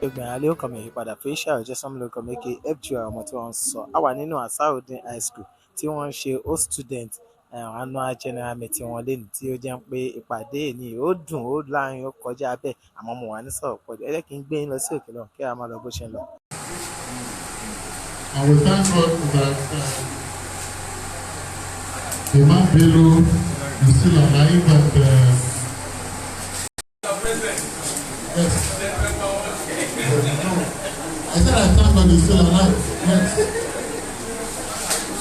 Obìnrin alẹ́ ọkàn mi ìyípadà Felicia Ọ̀jẹ̀sánmi lórúkọ mi aka FGR ọmọ tí wọ́n ń sọ. A wà nínú Ansar-ud-deen High School tí wọ́n ń ṣe host student annual general meeting wọn lénìí tí ó jẹ́ pé ìpàdé ní ó dùn ó láàrin ó kọjá bẹ́ẹ̀ àmọ́ mo wà ní sọ̀rọ̀ pọ̀jù. Ẹ jẹ́ kí n gbé yín lọ sí òkè náà kí a máa lọ bó ṣe ń lọ. And we thank God that the man below is still alive and yes. I said I thank God he's still alive. Yes.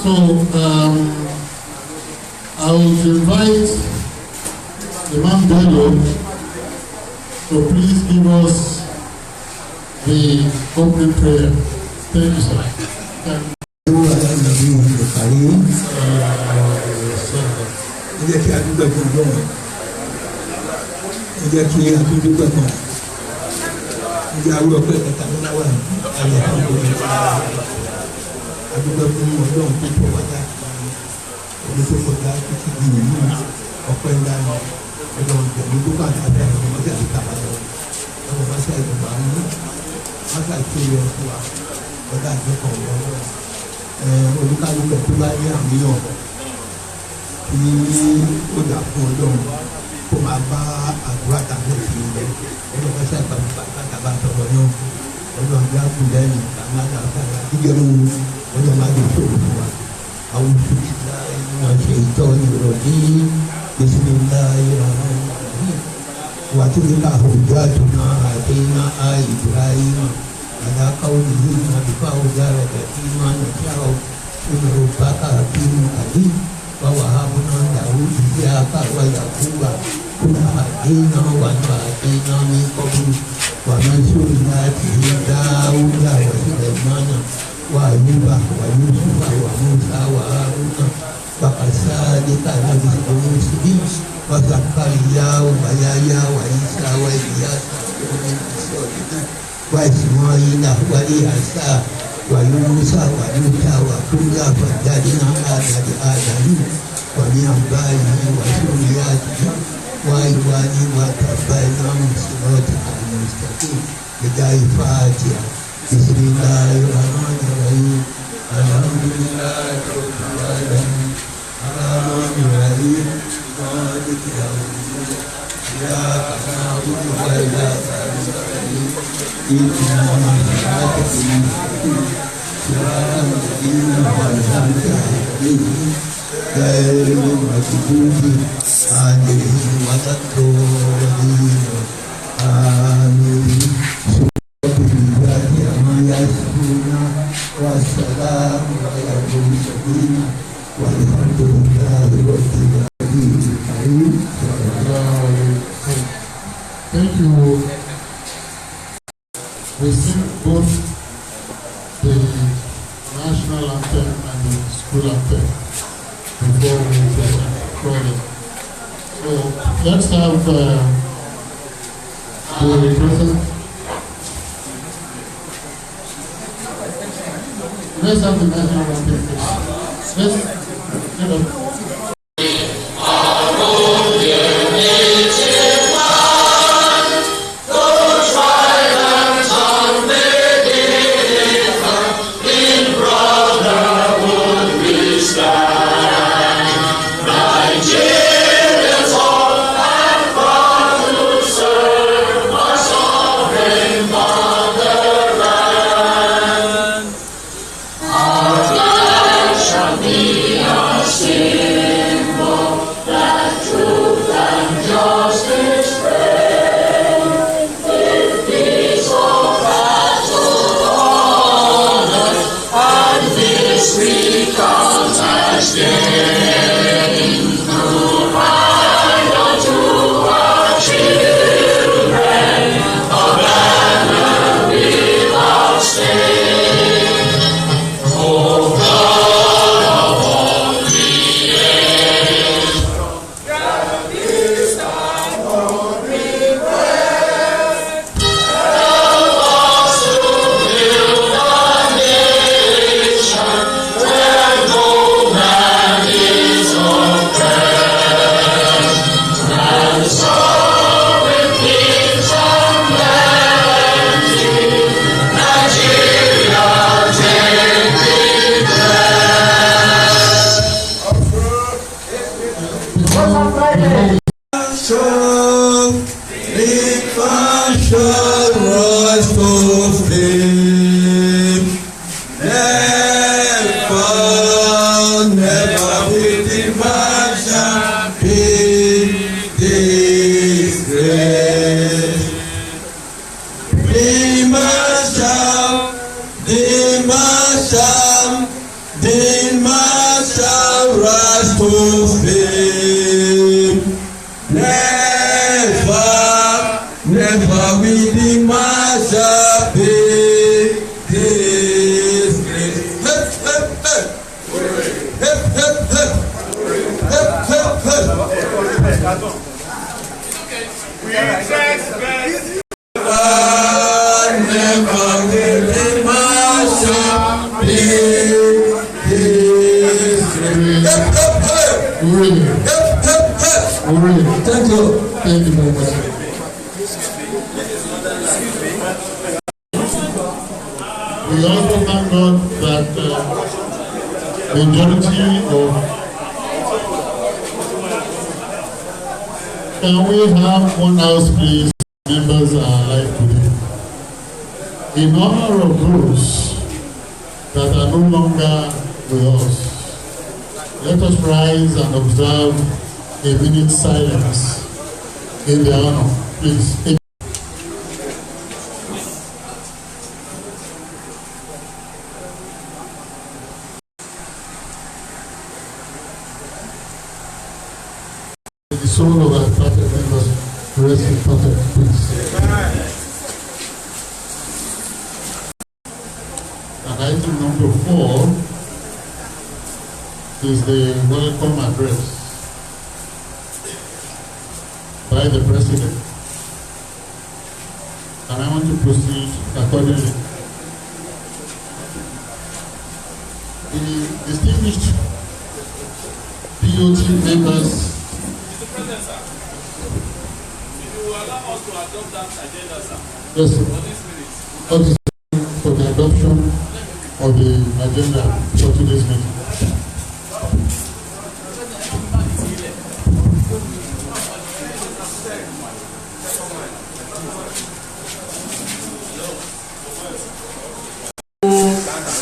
So I will invite the man below to please give us the opening prayer. Thank you, sir. Thank you. Ẹ jẹ́ kí a dúpẹ́ fún Ọlọ́run. Ẹ jẹ́ kí a tún dúpẹ́ fún ẹ jẹ́ àwọn ọpẹ́ kẹta ní náwó ayé àwọn ọmọ a dúpẹ́ fún Ọlọ́run tó tó wájà ọdún tó kọjá títí di ìlú ọpẹ́ ńlá ni Ọlọ́run tẹ̀lé gbogbo àtàlẹ́ àwọn ọmọdé àti tàbátọ̀ ọmọ máṣá ìjọba ní máṣá ìkéyọ fún wa ọ̀dà àjọpọ̀ Ọlọ́run olúkálùkù tó bá ní àmúyàn kí ó dà fún Ọlọ́run kó máa bá àdúrà tàbí ìlú rẹ̀ Ọlọ́run máṣá ìgbàlùbà tàbá tọrọ náà Ọlọ́run bí a kú lẹ́yìn àwọn àgbàlagbà dígẹ̀rù Ọlọ́run máa lè tó fún wa àwọn òṣìṣẹ́ ìlànà ṣe ìtọ́ ìrọ̀ ní bisimilá ìrànà wà tí ní ká òjò àtúná àti iná Ibrahim àdákáwò nìyí àbíká òjò rẹ̀ tẹ̀sí máa ń ṣá ọ nínú bàkà bí mo kàdí wàwà àbúná dàrú ìdí àkàwà yàgùwà kúnà àdéhìnà wà ní àdéhìnà ní kọ́bùrù wà máa ń sórí láti ní dáúdà wà sílẹ̀ mọ́nà wà yúbà wà yúsùfà wà Mùsá wà Hárúnà wàkàsáàdékà láti ọmọ síbí wà Zakariya wà Yahya wà Ìsá wà Ìlíyásà wà Ismaila wà Ìyásà wà Yúnúsà wà Yúsà wà kúrúyà fàjáde náà àdàdì àdàlù wà ní àgbáyé wà sóríyàtì wà ìwádìí wà tàbáyé mùsùlùmí àlùmùsùlùmí ìdá ìfàtìyà bismillahirrahmanirrahim alhamdulillahi rabbil alamin arrahmanir rahim maliki yawmiddin iyyaka na'budu wa iyyaka nasta'in ihdinas siratal mustaqim siratal ladzina an'amta 'alaihim ghayril maghdubi 'alaihim waladdallin amin. والسلام على المرسلين والحمد لله رب العالمين. Thank you. We sing both the national anthem and the school anthem before we get started. So let's have the president. Let's have the national anthem. Let's get up. Shall be our Savior. Rise to fame. Never will the marshal be disgraced. The marshal rise to fame. Never will the marshal be disgraced. Never will the marshal be disgraced. Thank you. Thank you very much. We also thank God that majority of. Can we have one house, please? Members are alive today. In honor of those that are no longer with us, let us rise and observe a minute silence in their honor, please. The soul of our perfect members rest in perfect peace. And item number 4 is the welcome address by the President. And I want to proceed accordingly. The distinguished POT members. Yes, sir. For the adoption of the agenda for today's meeting.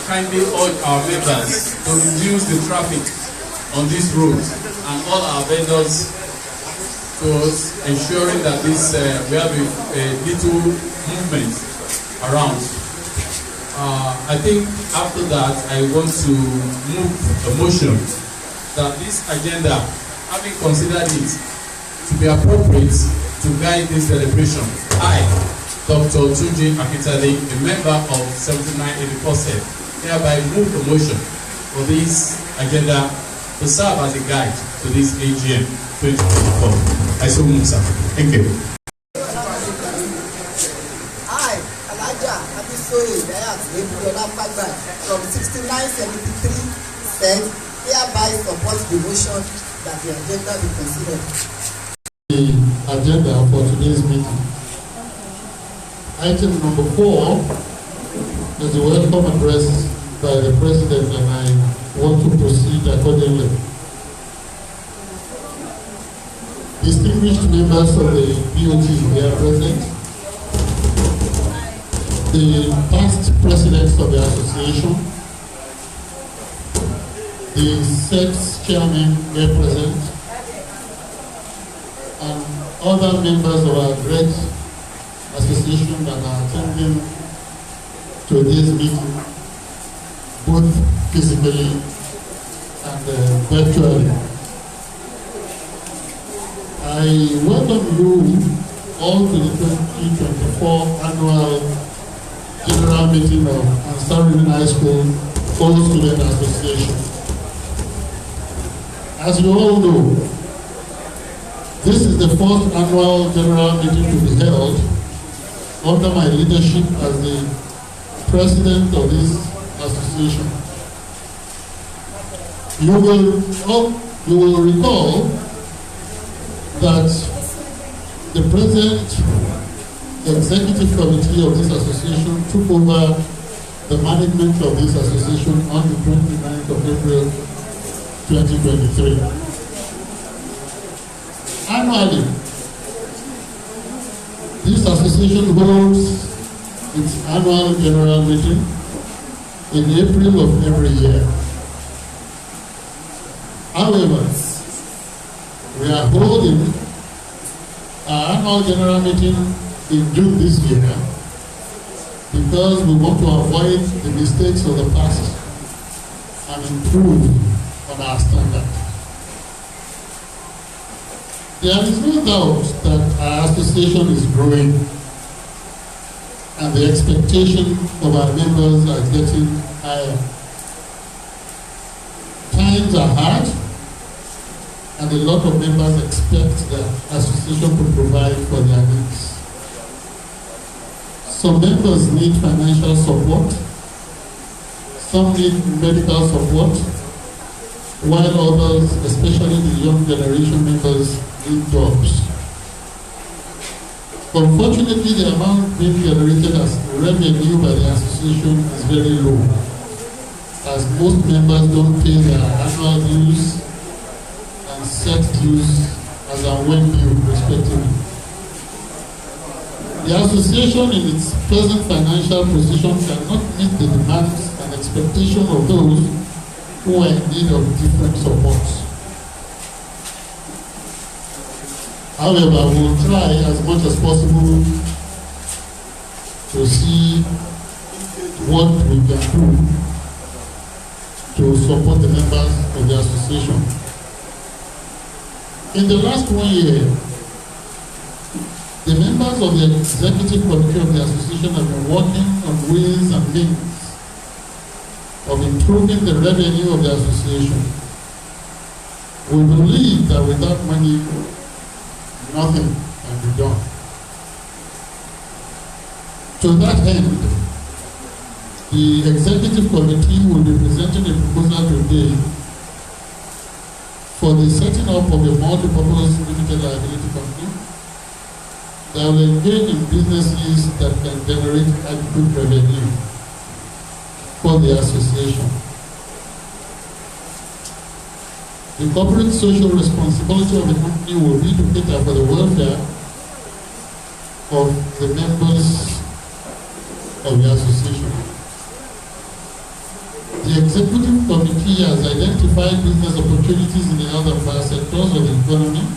Kindly urge our members to reduce the traffic on this road and all our vendors towards ensuring that this we have a little movement around. I think after that I want to move a motion that this agenda, having considered it to be appropriate to guide this celebration, I, Dr. Tunji Akitade, a member of 7984, hereby move the motion for this agenda to serve as a guide to this AGM 2024. I so move, sir. Thank you. I, Alaja Abisoye Dayat Ebiola Pagba from 6973 said, hereby support the motion that the agenda be considered. The agenda for today's meeting. Item number 4 is the welcome address by the President, and I want to proceed accordingly. Distinguished members of the BOT here present, the past presidents of the association, the sex chairman here present, and other members of our great association that are attending to this meeting, both physically and virtually. I welcome you all to the 2024 annual general meeting of Ansar-ud-deen High School All Student Association. As you all know, this is the first annual general meeting to be held under my leadership as the president of this association. You will recall that the present executive committee of this association took over the management of this association on the 29th of April 2023. Annually, this association holds its annual general meeting in April of every year. However, we are holding our annual general meeting in June this year because we want to avoid the mistakes of the past and improve on our standard. There is no doubt that our association is growing and the expectation of our members are getting higher. Times are hard and a lot of members expect the association to provide for their needs. Some members need financial support, some need medical support, while others, especially the young generation members, need jobs. Unfortunately, the amount being generated as revenue by the association is very low, as most members don't pay their annual dues and set dues as and when due, respectively. The association in its present financial position cannot meet the demands and expectations of those who are in need of different supports. However, we will try as much as possible to see what we can do to support the members of the association. In the last 1 year, the members of the executive committee of the association have been working on ways and means of improving the revenue of the association. We believe that without money, nothing can be done. To that end, the executive committee will be presenting a proposal today for the setting up of a multi-purpose limited liability company that will engage in businesses that can generate adequate revenue for the association. The corporate social responsibility of the company will be to cater for the welfare of the members of the association. The executive committee has identified business opportunities in the health and fire sectors of the economy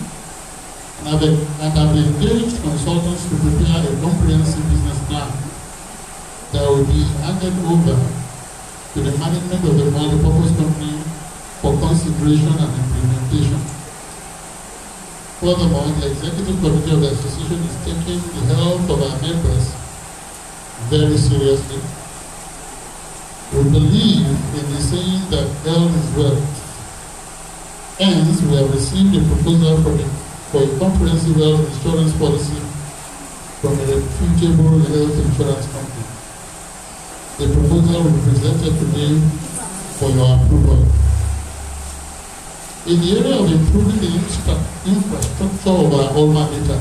and have engaged consultants to prepare a comprehensive business plan that will be handed over to the management of the multipurpose company for consideration and implementation. Furthermore, the executive committee of the association is taking the health of our members very seriously. We believe in the saying that health is wealth. Hence, we have received a proposal for a comprehensive health insurance policy from a reputable health insurance company. The proposal will be presented today for your approval. In the area of improving the infrastructure of our alma mater,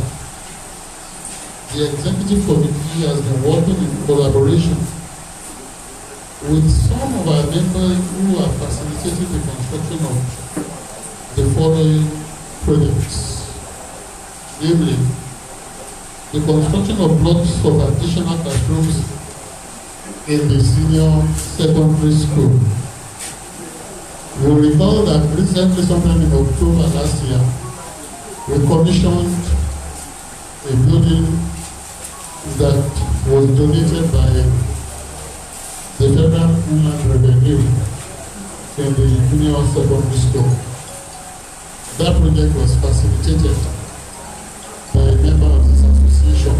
the executive committee has been working in collaboration with some of our members who are facilitating the construction of the following projects. Namely, the construction of blocks of additional classrooms in the senior secondary school. You will recall that recently, sometime in October last year, we commissioned a building that was donated by the Federal Inland Revenue in the junior secondary school. That project was facilitated by a member of this association.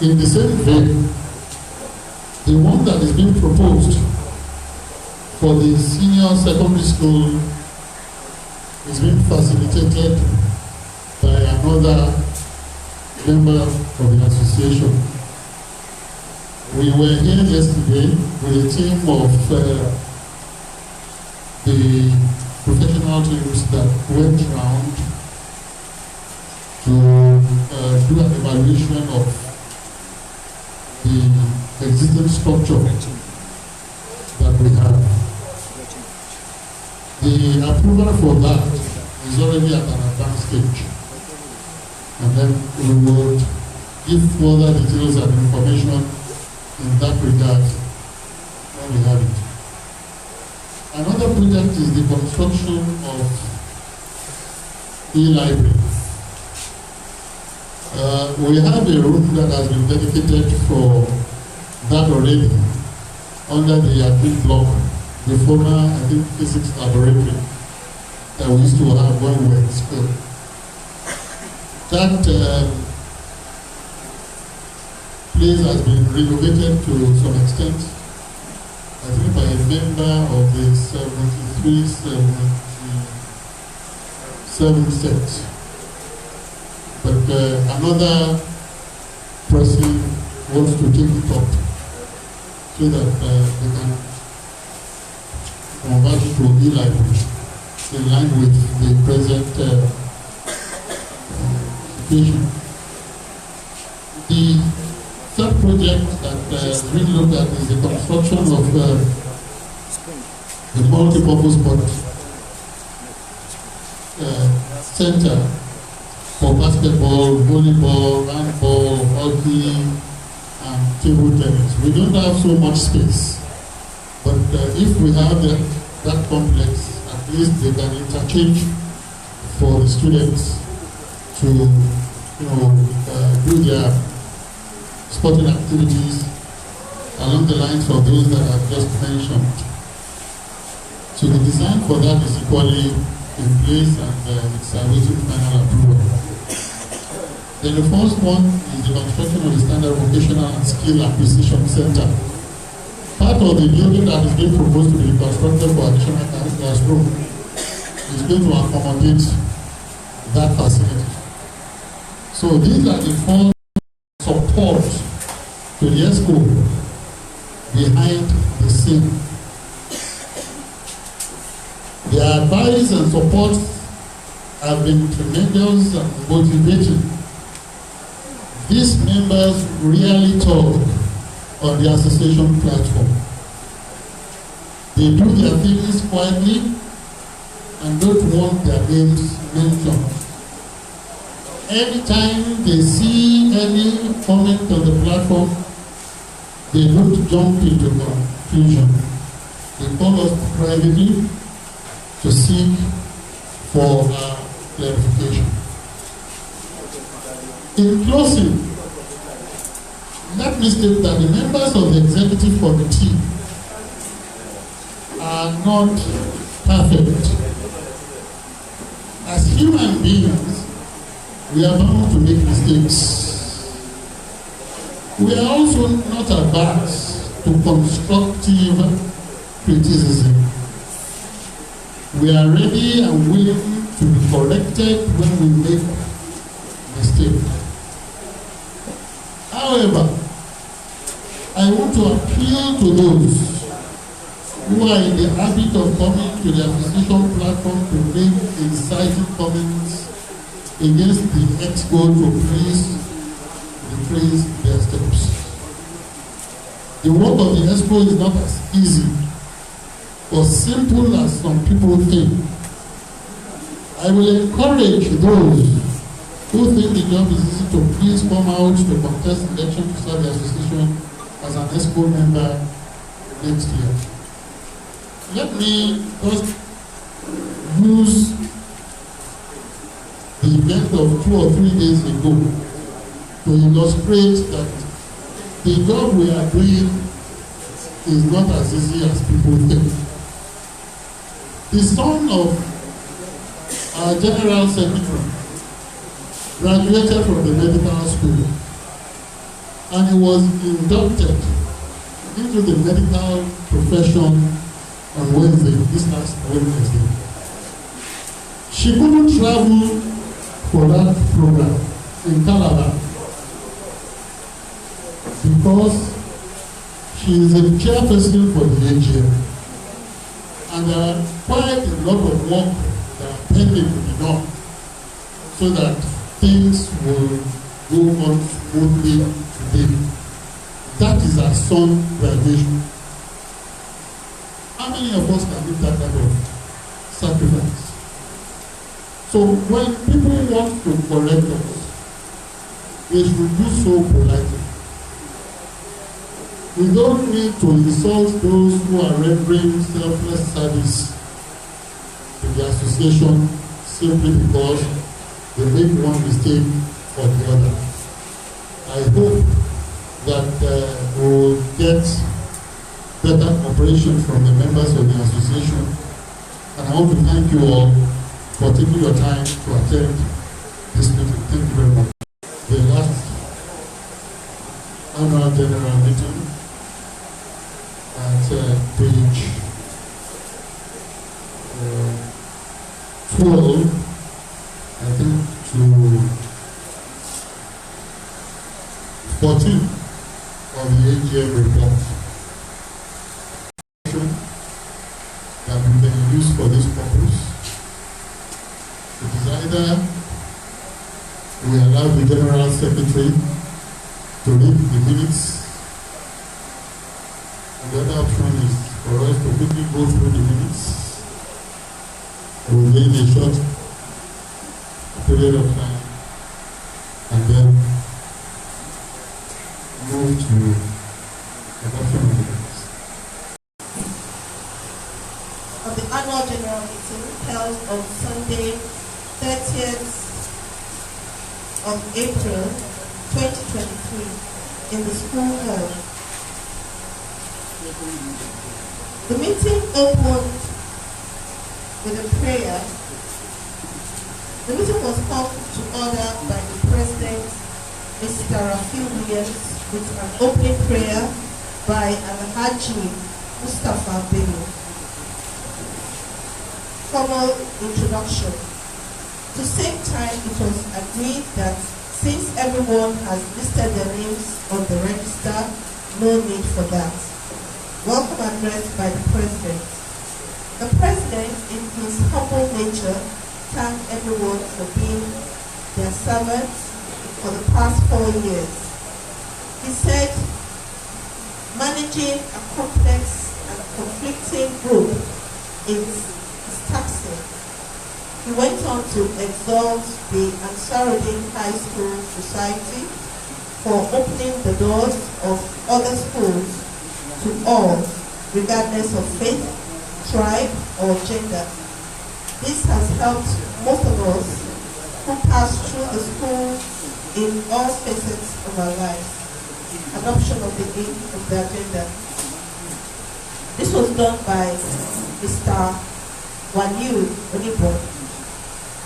In the same vein, the one that is being proposed for the senior secondary school is being facilitated by another member of the association. We were here yesterday with a team of the professional teams that went around to do an evaluation of the existing structure that we have. The approval for that is already at an advanced stage. And then we would give further details and information in that regard when we have it. Another project is the construction of e-library. We have a room that has been dedicated for that already under the admin block, the former, I think, physics laboratory that we used to have when we were in school. That place has been renovated to some extent, I think by a member of the 73-77 set. But another person wants to take it up so that they can convert it to e-library in line with the present situation. The third project that we looked at is the construction of the multi-purpose center for basketball, volleyball, handball, hockey, and table tennis. We don't have so much space, but if we have that complex, at least they can interchange for the students to, do their sporting activities along the lines of those that I've just mentioned. So the design for that is equally in place, and it's awaiting final approval. Then the first one is the construction of the Standard Vocational and Skill Acquisition Center. Part of the building that is being proposed to be constructed for additional classroom is going to accommodate that facility. So these are the four support to the ESCO behind the scene. Their advice and support have been tremendous and motivating. These members really talk on the association platform. They do their things quietly and don't want their names mentioned. Anytime they see any comment on the platform, they don't jump into confusion. They call us privately to seek for clarification. In closing, let me state that the members of the executive committee are not perfect. As human beings, we are bound to make mistakes. We are also not averse to constructive criticism. We are ready and willing to be corrected when we make mistakes. However, I want to appeal to those who are in the habit of coming to the association platform to make inciting comments against the EXCO to praise their steps. The work of the EXCO is not as easy or simple as some people think. I will encourage those who think the job is easy to please come out to contest election to serve the association as an EXCO member next year. Let me just use the event of 2 or 3 days ago to illustrate that the job we are doing is not as easy as people think. The son of our General Secretary graduated from the medical school, and he was inducted into the medical profession on Wednesday, this last Wednesday. She couldn't travel for that program in Calabar because she is a chairperson for the AGM, and there are quite a lot of work that are pending to be done so that things will go on smoothly today. That is our son's graduation. How many of us can do that type of sacrifice? So when people want to correct us, they should do so politely. We don't need to insult those who are rendering selfless service to the association simply because they make one mistake or the other. I hope that we will get better cooperation from the members of the association, and I want to thank you all for taking your time to attend this meeting. Thank you very much. The last annual general meeting at page 12, I think, to 14 of the AGM report that we can use for this purpose. It is either we allow the General Secretary to read the minutes, and the other option is for us to quickly go through the minutes within a short period of time and then move to adoption of the minutes. Of the annual general meeting held on Sunday, 30th of April 2023 in the school hall. The meeting opened with a prayer. The meeting was called to order by the President, Mr. Rafi Williams, with an opening prayer by Alhaji Mustafa Bello. Formal introduction. To save time, it was agreed that since everyone has listed their names on the register, no need for that. Welcome address by the President. The President, in his humble nature, thanked everyone for being their servants for the past 4 years. He said, managing a complex and conflicting group is taxing. He went on to exalt the Ansar-ud-deen High School Society for opening the doors of other schools to all, regardless of faith, tribe, or gender. This has helped most of us who pass through the school in all facets of our lives. Adoption of the agenda. This was done by Mr. Waliu Onibo,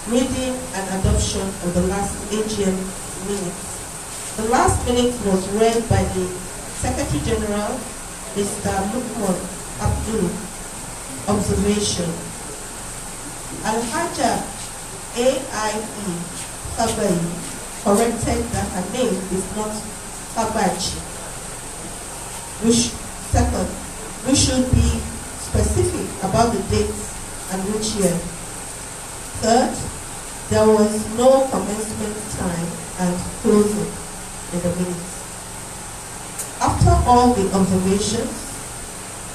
reading and adoption of the last AGM minutes. The last minute was read by the Secretary General, Mr. Lukman Abdul. Observation. Alhaja AIE Sabai corrected that her name is not Sabaji. Second, we should be specific about the dates and which year. Third, there was no commencement time and closing in the minutes. After all the observations,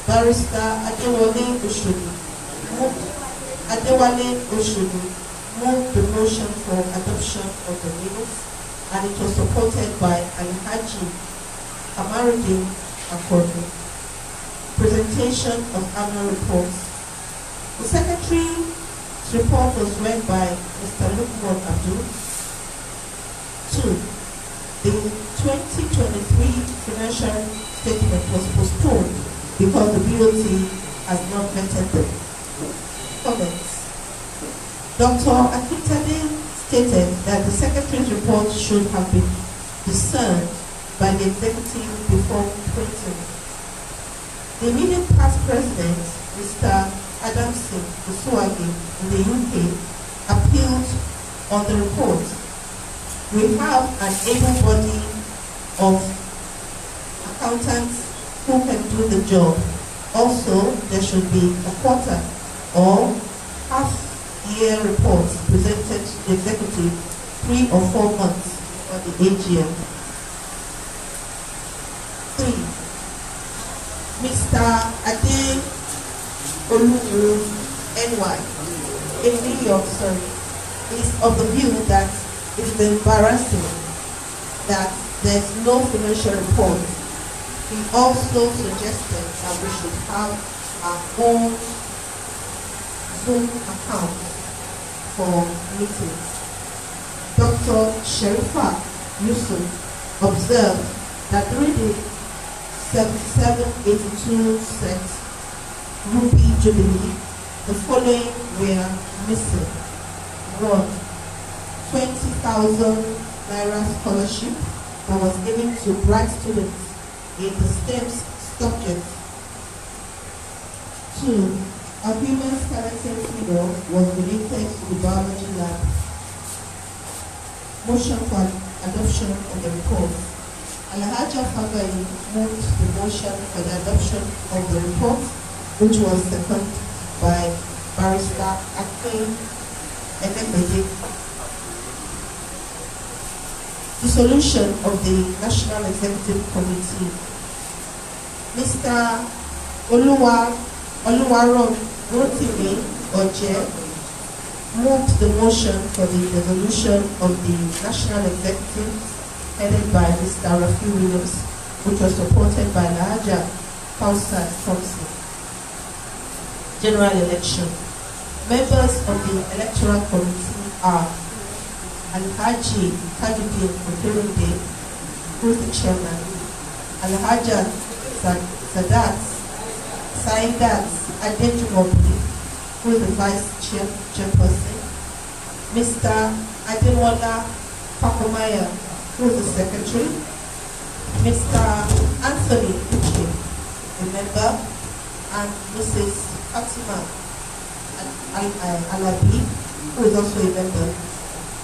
Barrister Adewale Oshodi moved the motion for adoption of the minutes, and it was supported by Alhaji Ansar-ud-deen Akodu. Presentation of annual reports. The Secretary's report was read by Mr. Lukman Abdul. 2. The 2023 financial statement was postponed because the BOT has not vetted them. Comments. Dr. Akintade stated that the Secretary's report should have been discerned by the Executive before printing. The immediate past President, Mr. Adamson Usuagi in the UK, appealed on the report. We have an able body of accountants who can do the job. Also, there should be a quarter or half-year reports presented to the Executive 3 or 4 months on the AGM. 3. Mr. Ade Oluwu NY in New York, is of the view that it is embarrassing that there's no financial report. He also suggested that we should have our own Zoom account for meetings. Dr. Sherifa Yusuf observed that during the 7782 set Ruby Jubilee, the following were missing. 1. 20,000 Naira scholarship that was given to bright students in the STEM subjects. 2. A human skeleton figure was donated to the biology lab. Motion for adoption of the report. Alhaja Fagai moved the motion for the adoption of the report, which was seconded by Barrister Akin Enebede. Dissolution of the National Executive Committee. Mr. Oluwaron Rotimi Oje moved the motion for the dissolution of the National Executive headed by Mr. Rafi Williams, which was supported by Lahaja Fausat Thompson. General election. Members of the Electoral Committee are Alhaji Tajuddin Okerinde, who is the chairman, Alhaja Saidat Adejumobi, who is the vice chairperson, Mr. Ademola Pakomaya, who is the secretary, Mr. Anthony Uche, a member, and Mrs. Fatima Alabi, who is also a member.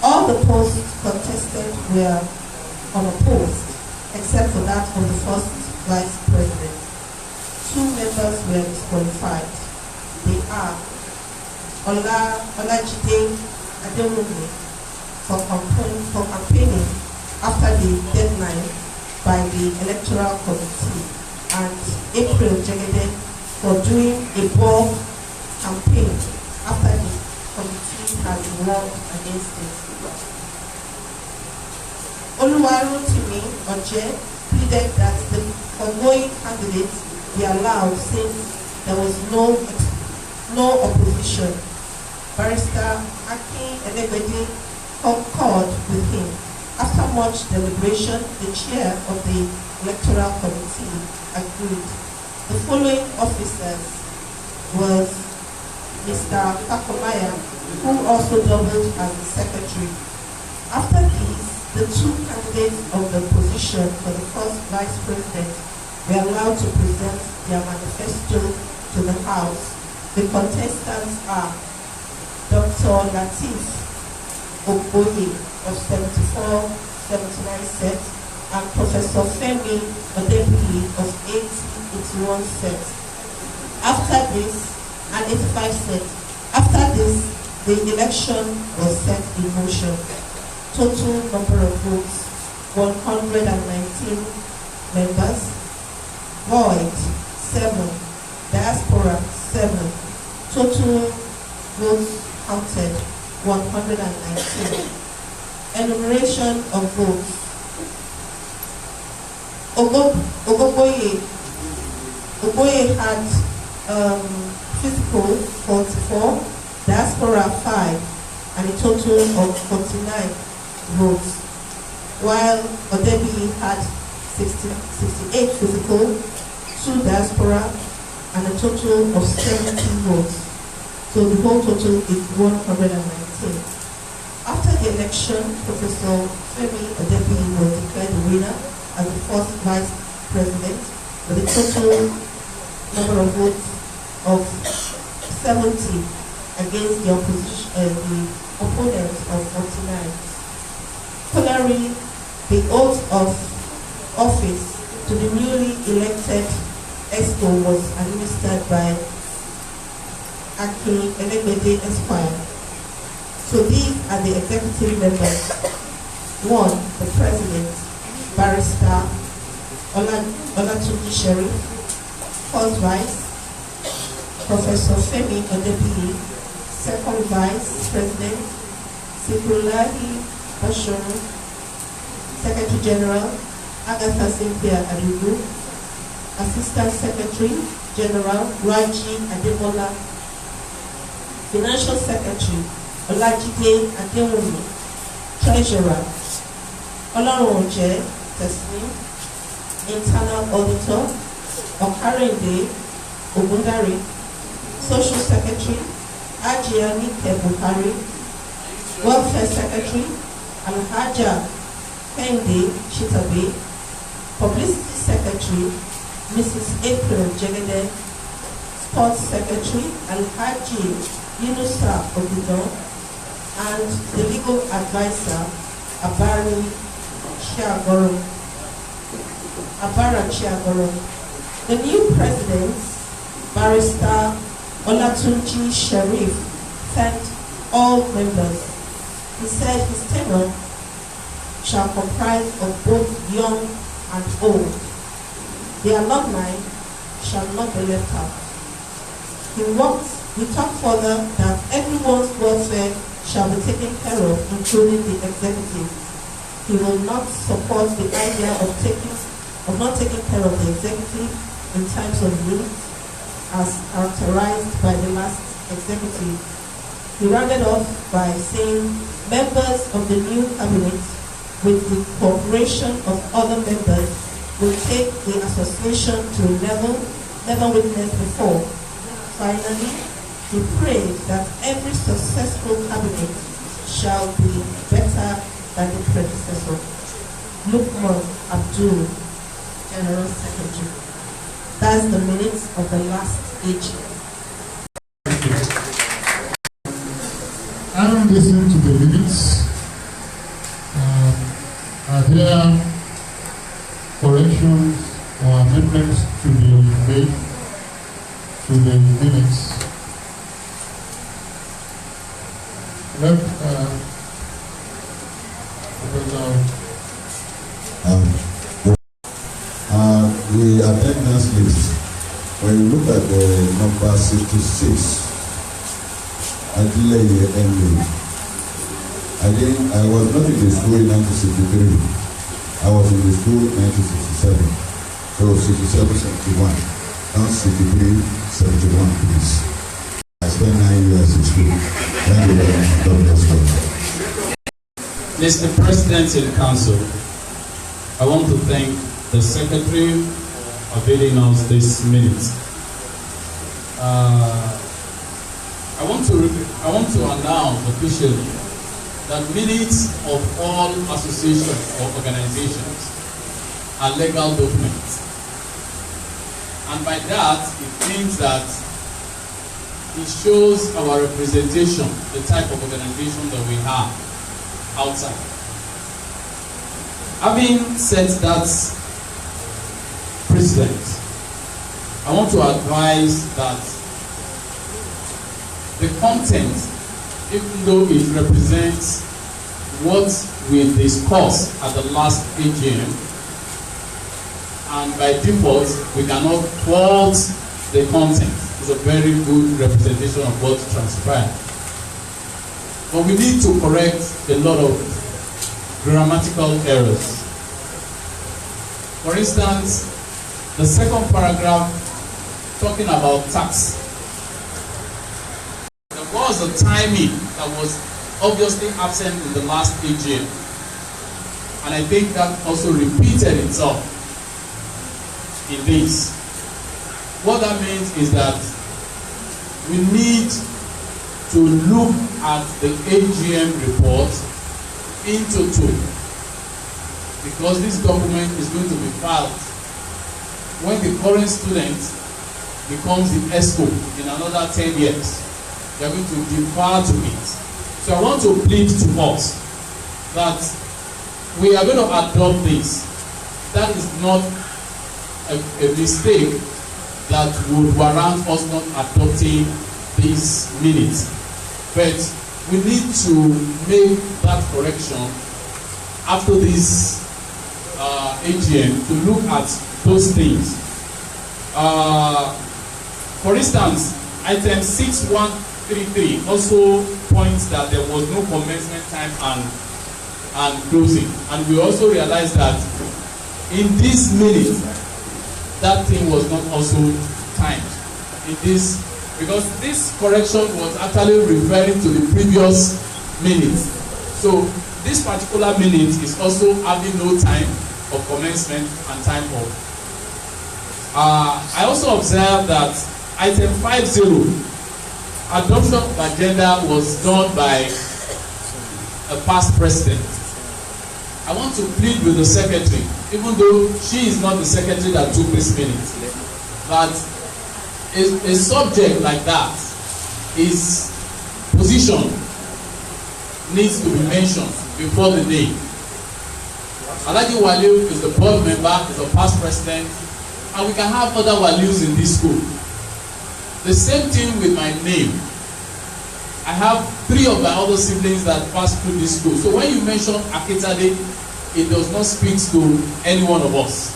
All the posts contested were unopposed, except for that of the first vice president. 2 members were disqualified. They are Olajide Aderounmu for campaigning after the deadline by the Electoral Committee, and April Jegede for doing a bulk campaign after the committee had warned against it. Oluwarotimi Oje pleaded that the foregoing candidates be allowed since there was no opposition. Barrister Akin Enebede concurred with him. After much deliberation, the chair of the Electoral Committee agreed. The following officers was Mr. Fakomaya, who also doubled as the secretary. After these, the 2 candidates of the position for the first vice president were allowed to present their manifesto to the House. The contestants are Dr. Latif Ogboye of 74-79 set and Professor Femi Odebili of 80-81 set. After this, and 85 set. After this, the election was set in motion. Total number of votes, 119 members. Void, 7. Diaspora, 7. Total votes counted, 119. Enumeration of votes. Ogoye had physical 44, diaspora 5, and a total of 49 votes, while Odebili had 68 physical, 2 diaspora, and a total of 70 votes. So the whole total is 119. After the election, Professor Femi Odebili was declared the winner as the first vice president with a total number of votes of 70 against the opponent of 49. Following the oath of office to the newly elected ESCO was administered by Akin Enebede Esquire. So these are the executive members. 1. The President, Barrister Olatunji Sheriff. First Vice, Professor Femi Odebili. Second Vice President, Zikrulahi Bashir, Secretary General, Agatha Cynthia Adugu, Assistant Secretary General, Raji Ademola, Financial Secretary, Olajide Adewumi, Treasurer, Olorunje Teslim, Internal Auditor, Okarinde Ogundari, Social Secretary, Ajiani Buhari, Welfare Secretary, Alhaja Kende Shitabe, Publicity Secretary, Mrs. April Jegede, Sports Secretary, Alhaji Yunusa Ogudo, and the Legal Advisor, Abara Chiagoro. The new President, Barrister Olatunji Sharif, thanked all members. He said his tenure shall comprise of both young and old. The alumni shall not be left out. We talked further that everyone's welfare shall be taken care of, including the executive. He will not support the idea of not taking care of the executive in times of need, as characterized by the last executive. He rounded off by saying members of the new cabinet, with the cooperation of other members, will take the association to a level never witnessed before. Finally, he prayed that every successful cabinet shall be better than the predecessor. Lukman Abdul, General Secretary. That's the minutes of the last AGM. I listened to the minutes. Are there corrections or amendments to be made to the minutes? The attendance list, when you look at the number 66, Adile Emily, I was not in the school in 1963. I was in the school in 1967. So 67, 71. Now 63, 71, please. I spent 9 years in school. Thank you very much. God bless you. Mr. President and Council, I want to thank the Secretary for giving us this minute. I want to announce officially that minutes of all associations or organizations are legal documents. And by that, it means that it shows our representation, the type of organization that we have outside. Having said that, President, I want to advise that the content, even though it represents what we discussed at the last AGM, and by default, we cannot fault the content. It's a very good representation of what transpired. But we need to correct a lot of grammatical errors. For instance, the second paragraph talking about tax. There was a timing that was obviously absent in the last AGM. And I think that also repeated itself in this. What that means is that we need to look at the AGM report into two, because this document is going to be filed when the current student becomes the ESCO in another 10 years. They are going to defer to it. So I want to plead to us that we are going to adopt this. That is not a mistake that would warrant us not adopting these minutes. But we need to make that correction after this AGM to look at those things. For instance, item 6.1 33 also points that there was no commencement time and closing, and we also realized that in this minute that thing was not also timed in this, because this correction was actually referring to the previous minute. So this particular minute is also having no time of commencement and time of. I also observed that item 50, adoption of agenda, was done by a past president. I want to plead with the secretary, even though she is not the secretary that took this minute, that a subject like that, is position needs to be mentioned before the day. Alhaji Waliu is the board member, is a past president, and we can have other Walius in this school. The same thing with my name. I have 3 of my other siblings that passed through this school. So when you mention Akitade, it does not speak to any one of us.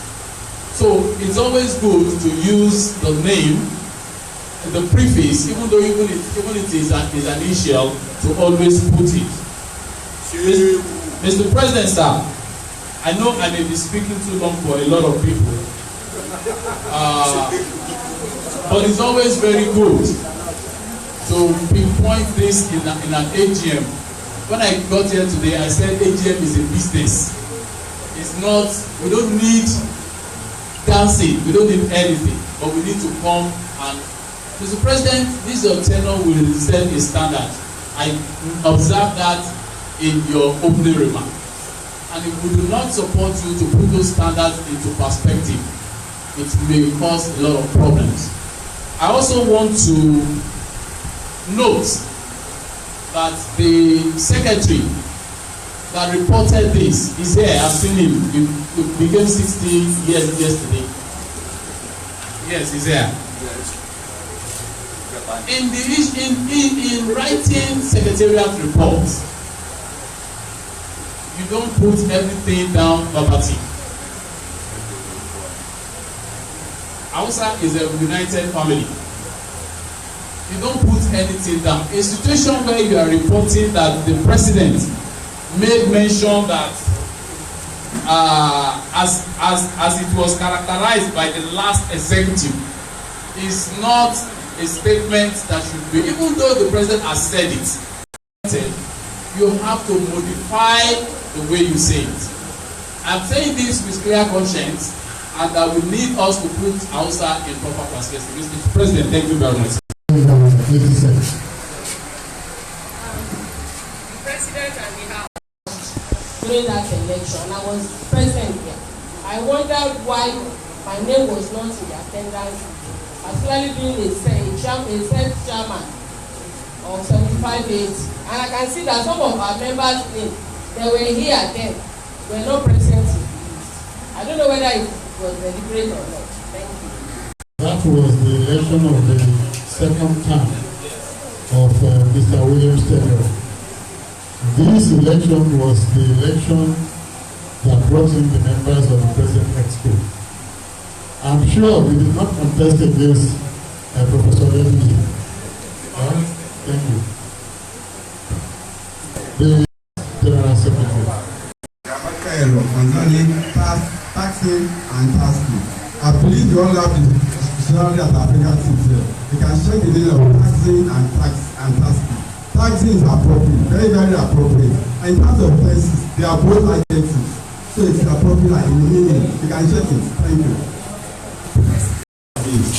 So it's always good to use the name, the prefix, even though even it is an initial, to always put it. Mr. President, sir, I know I may be speaking too long for a lot of people, but it's always very good to pinpoint this in an AGM. When I got here today, I said AGM is a business. It's not, we don't need dancing, we don't need anything, but we need to come and, Mr. President, this your tenure will set a standard. I observed that in your opening remark. And if we do not support you to put those standards into perspective, it may cause a lot of problems. I also want to note that the secretary that reported this is here. I've seen him. He became 60 years yesterday. Yes, he's here. In writing secretariat reports, you don't put everything down verbatim. Hausa is a united family. You don't put anything down. A situation where you are reporting that the president made mention that as it was characterized by the last executive is not a statement that should be, even though the president has said it, you have to modify the way you say it. I'm saying this with clear conscience, and that will need us to put Hausa in proper perspective. Mr. President, thank you very much. President and the House during that election, I was present here. I wondered why my name was not in the attendance, particularly being a set chairman of 75-8, and I can see that some of our members they were here then, were not present. I don't know whether it was deliberate or not. Thank you. That was the election of the second term of Mr. Williams tenure. This election was the election that brought in the members of the President Expo. I'm sure we did not contest against Professor Levy. Thank you. The General Secretary. Concerning taxing and tasking. I believe you all have the dictionary at African here. You can check the name of taxing and tasking. Taxing is appropriate, very, very appropriate. And in terms of places, they are both adjectives. So it's appropriate like in the meaning. You can check it. Thank you.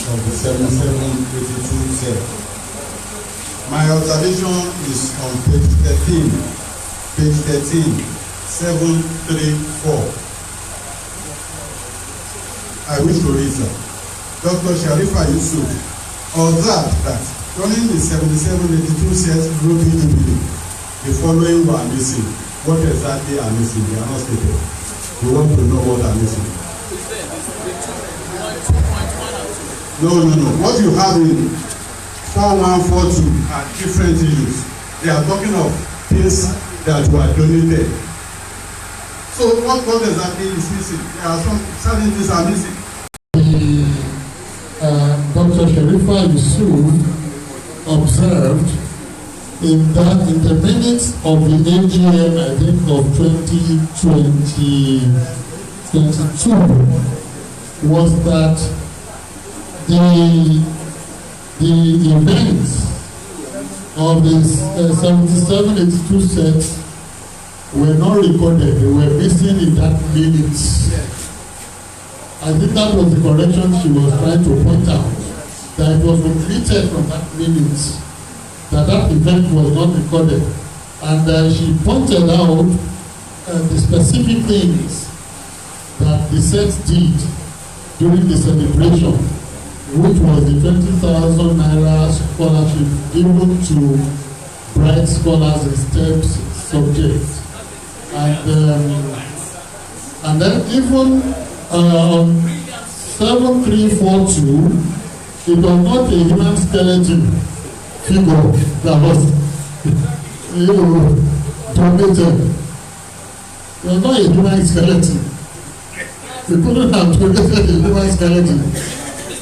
Of the 7782 set. My observation is on page 13. Page 13, 734. I wish to read that. Dr. Sharifa Yusuf observed that during the 7782 set grouping meeting, the following were missing. What exactly are missing? They are not stated. We want to know what are missing. No. What you have in 4142 are different issues. They are talking of things that were donated. So what exactly is missing? There are some certain things are missing. Dr. Sharifa Yusuf observed in the minutes of the AGM, I think of 2022, was that the events of the 77-82 sets were not recorded. They were missing in that minutes. I think that was the correction she was trying to point out, that it was omitted from that minutes, that event was not recorded. And she pointed out the specific things that the sets did during the celebration, which was the 20,000 naira scholarship given to bright scholars in STEM subjects. And then even on 7342, it was not a human skeleton figure that was donated. It was not a human skeleton. We couldn't have donated a human skeleton.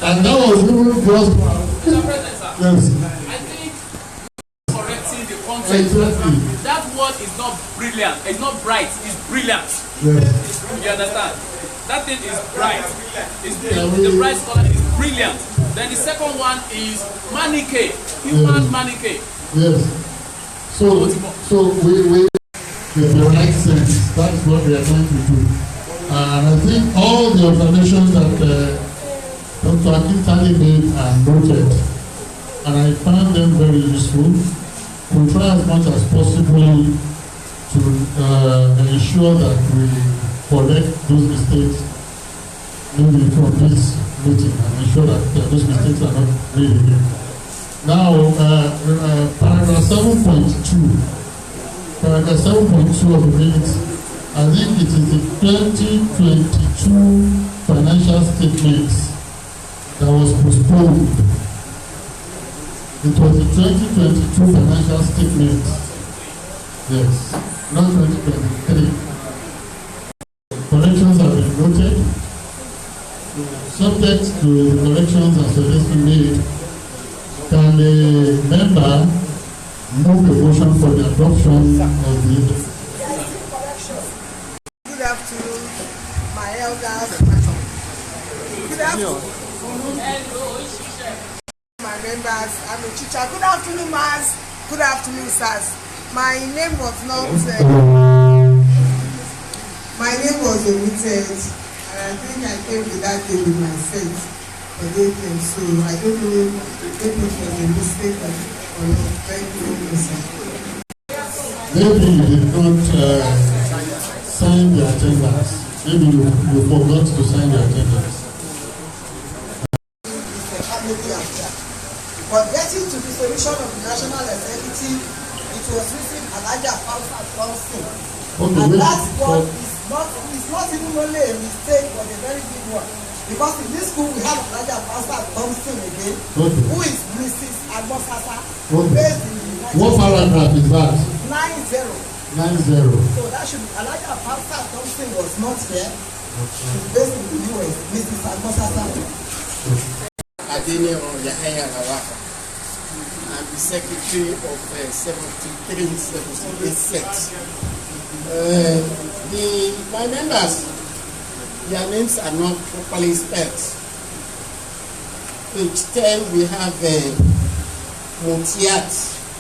And that was even just... Yes. I think correcting the content. Exactly. That word is not brilliant. It's not bright. It's brilliant. Yes. You understand? That thing is bright. The bright scholar is brilliant. Then the second one is manichae, human manichae. Yes. So we with the right sense, that's what we are trying to do. And I think all the observations that Dr. Akintani made are noted, and I found them very useful. We'll try as much as possible to ensure that we correct those mistakes maybe from this meeting and ensure that those mistakes are not made again. Now, paragraph 7.2. Paragraph 7.2 of the minutes, I think it is the 2022 financial statements that was postponed. It was the 2022 financial statements. Yes, not 2023. Corrections have been noted. Subject to the corrections and suggestions made, can a member move a motion for the adoption of the... Good afternoon, my elders. Good afternoon, my members. I'm a teacher. Good afternoon, Mas. Good afternoon, sirs. My name was not... my name was omitted, and I think I came with that day with my friends. But they came, so I don't know if it was a mistake or not. Thank you, sir. Maybe you did not sign the attendance. Maybe you forgot to sign the attendance. But getting to the solution of the National Executive, it was written Alaja Falsa Thompson. Okay, and that one is not even only a mistake, but a very big one. Because in this school we have Alaja Falsa Thompson again, who is Mrs. Agbosasa, based in the United States. What paragraph is that? 90. 90. So that should be Alaja Falsa Thompson was not here. She's based in the US, Mrs. Agbosasa. Adene Yahaya Lawaka. I'm the secretary of 73-78 set. My members, their names are not properly spelled. Page 10 we have Mutiat.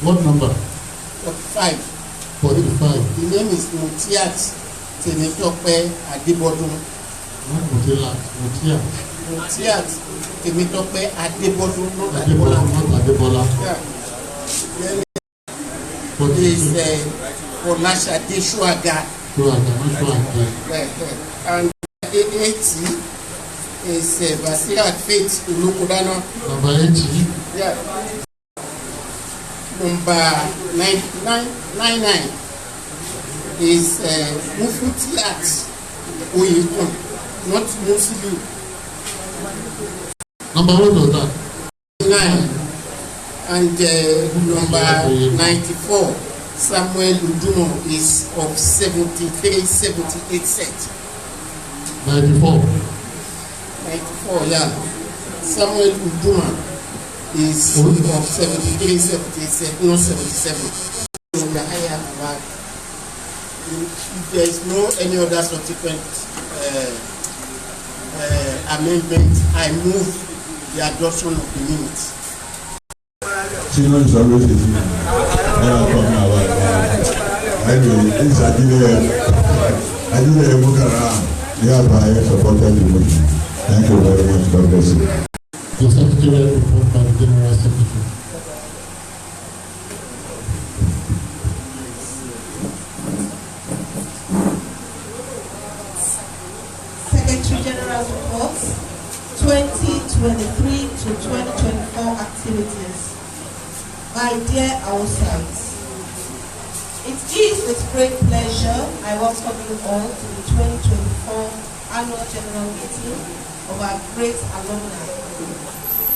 What number? 45. 45. The name is Mutiat Temitope Adebodun. Not Mutiat. Mutiat. Mutiat Temitope Adebodun, not Adebola. Adebola. Not Adebola. Yeah. Then is Olasha Deshuaga. And 80 is Basirat Faith Ulukodana. Number 80. Yeah. Number 99 is Mufutiat Oyekun, not Musilu. Number what was that? 9. And number 94, Samuel Udumo is of 73-78 set. 94, yeah. Samuel Uduma is of 73, 77, not 77. So we are higher than that. If there is no any other subsequent amendment, I move the adoption of the minutes. Chino is always a thing. Anyway, it's I did a book around. Yeah, I supported the motion. Thank you very much. God bless you. The secretarial report by the General Secretary. Secretary General's report, 2023 to 2024 activities. My dear Hausans, it is with great pleasure I welcome you all to the 2024 annual general meeting of our great alumni.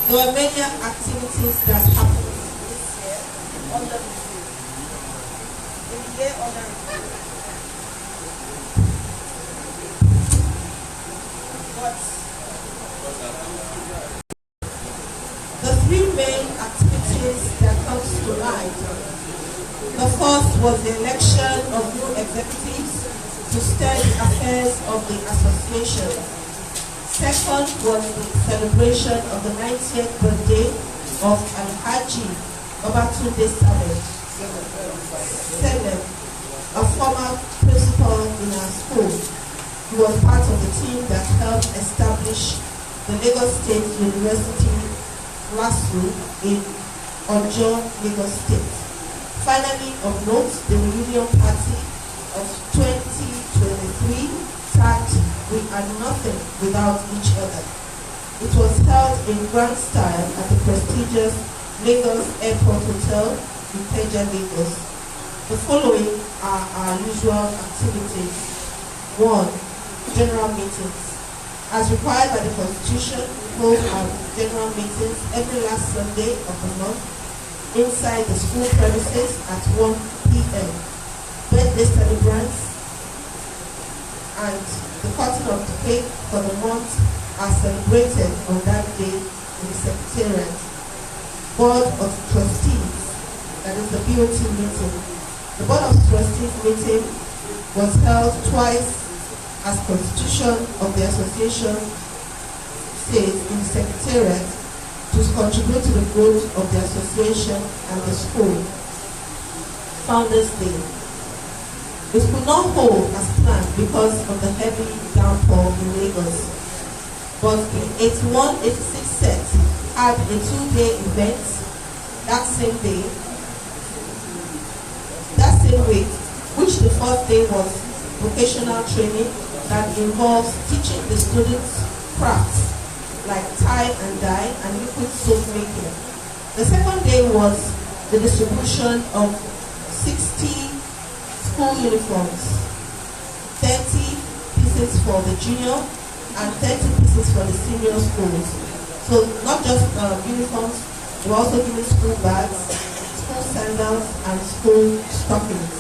There were many activities that happened this year under the year under the three main activities that comes to mind. The first was the election of new executives to steer the affairs of the association. Second was the celebration of the 90th birthday of Alhaji Babatunde Saleh, a former principal in our school. He was part of the team that helped establish the Lagos State University LASU in Ojo, Lagos State. Finally, of note, the reunion party of 2023 tagged "We Are Nothing Without Each Other." It was held in grand style at the prestigious Lagos Airport Hotel in Ikeja, Lagos. The following are our usual activities. 1. General meetings. As required by the Constitution, we hold our general meetings every last Sunday of the month inside the school premises at 1 p.m. Birthday celebrants and the cutting of the cake for the month are celebrated on that day in the Secretariat. Board of Trustees, that is the BOT meeting. The Board of Trustees meeting was held twice as Constitution of the Association says in the Secretariat to contribute to the growth of the association and the school. Founders Day. It could not hold as planned because of the heavy downpour in Lagos, but the 81-86 set had a 2-day event that same week, which the first day was vocational training that involves teaching the students crafts like tie and dye and liquid soap making. The second day was the distribution of 60 school uniforms, 30 pieces for the junior and 30 pieces for the senior schools. So not just uniforms, we're also giving school bags, school sandals and school stockings.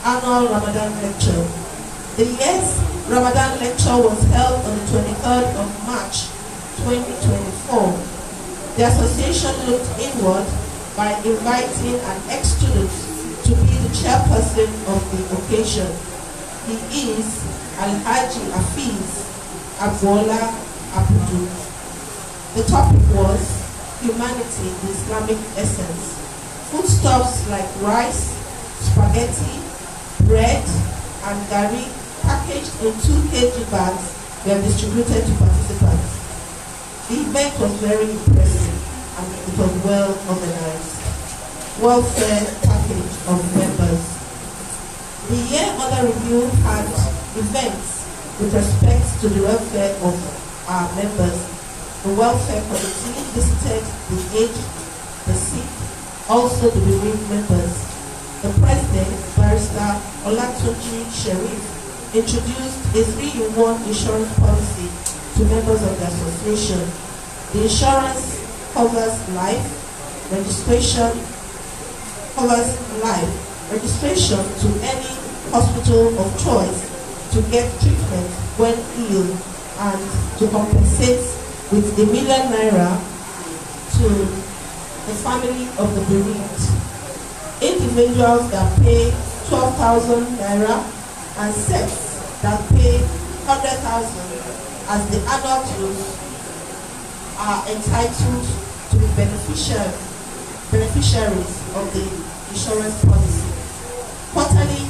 Annual Ramadan lecture. The year's Ramadan lecture was held on the 23rd of March 2024. The association looked inward by inviting an ex-student to be the chairperson of the occasion. He is Alhaji Hafiz Abwola Abudu. The topic was humanity, the Islamic essence. Foodstuffs like rice, spaghetti, bread, and gari packaged in 2 kg bags were distributed to participants. The event was very impressive and it was well organized. Welfare package of members. The year under review had events with respect to the welfare of our members. The welfare committee visited the aged, the sick, also the bereaved members. The president, Barrister Olatunji Sherif, introduced a 3-in-1 insurance policy to members of the association. The insurance covers life, registration to any hospital of choice to get treatment when ill and to compensate with ₦1 million to the family of the bereaved. Individuals that pay 12,000 naira and sets that pay 100,000 as the annual dues are entitled to be beneficiaries of the insurance policy. Quarterly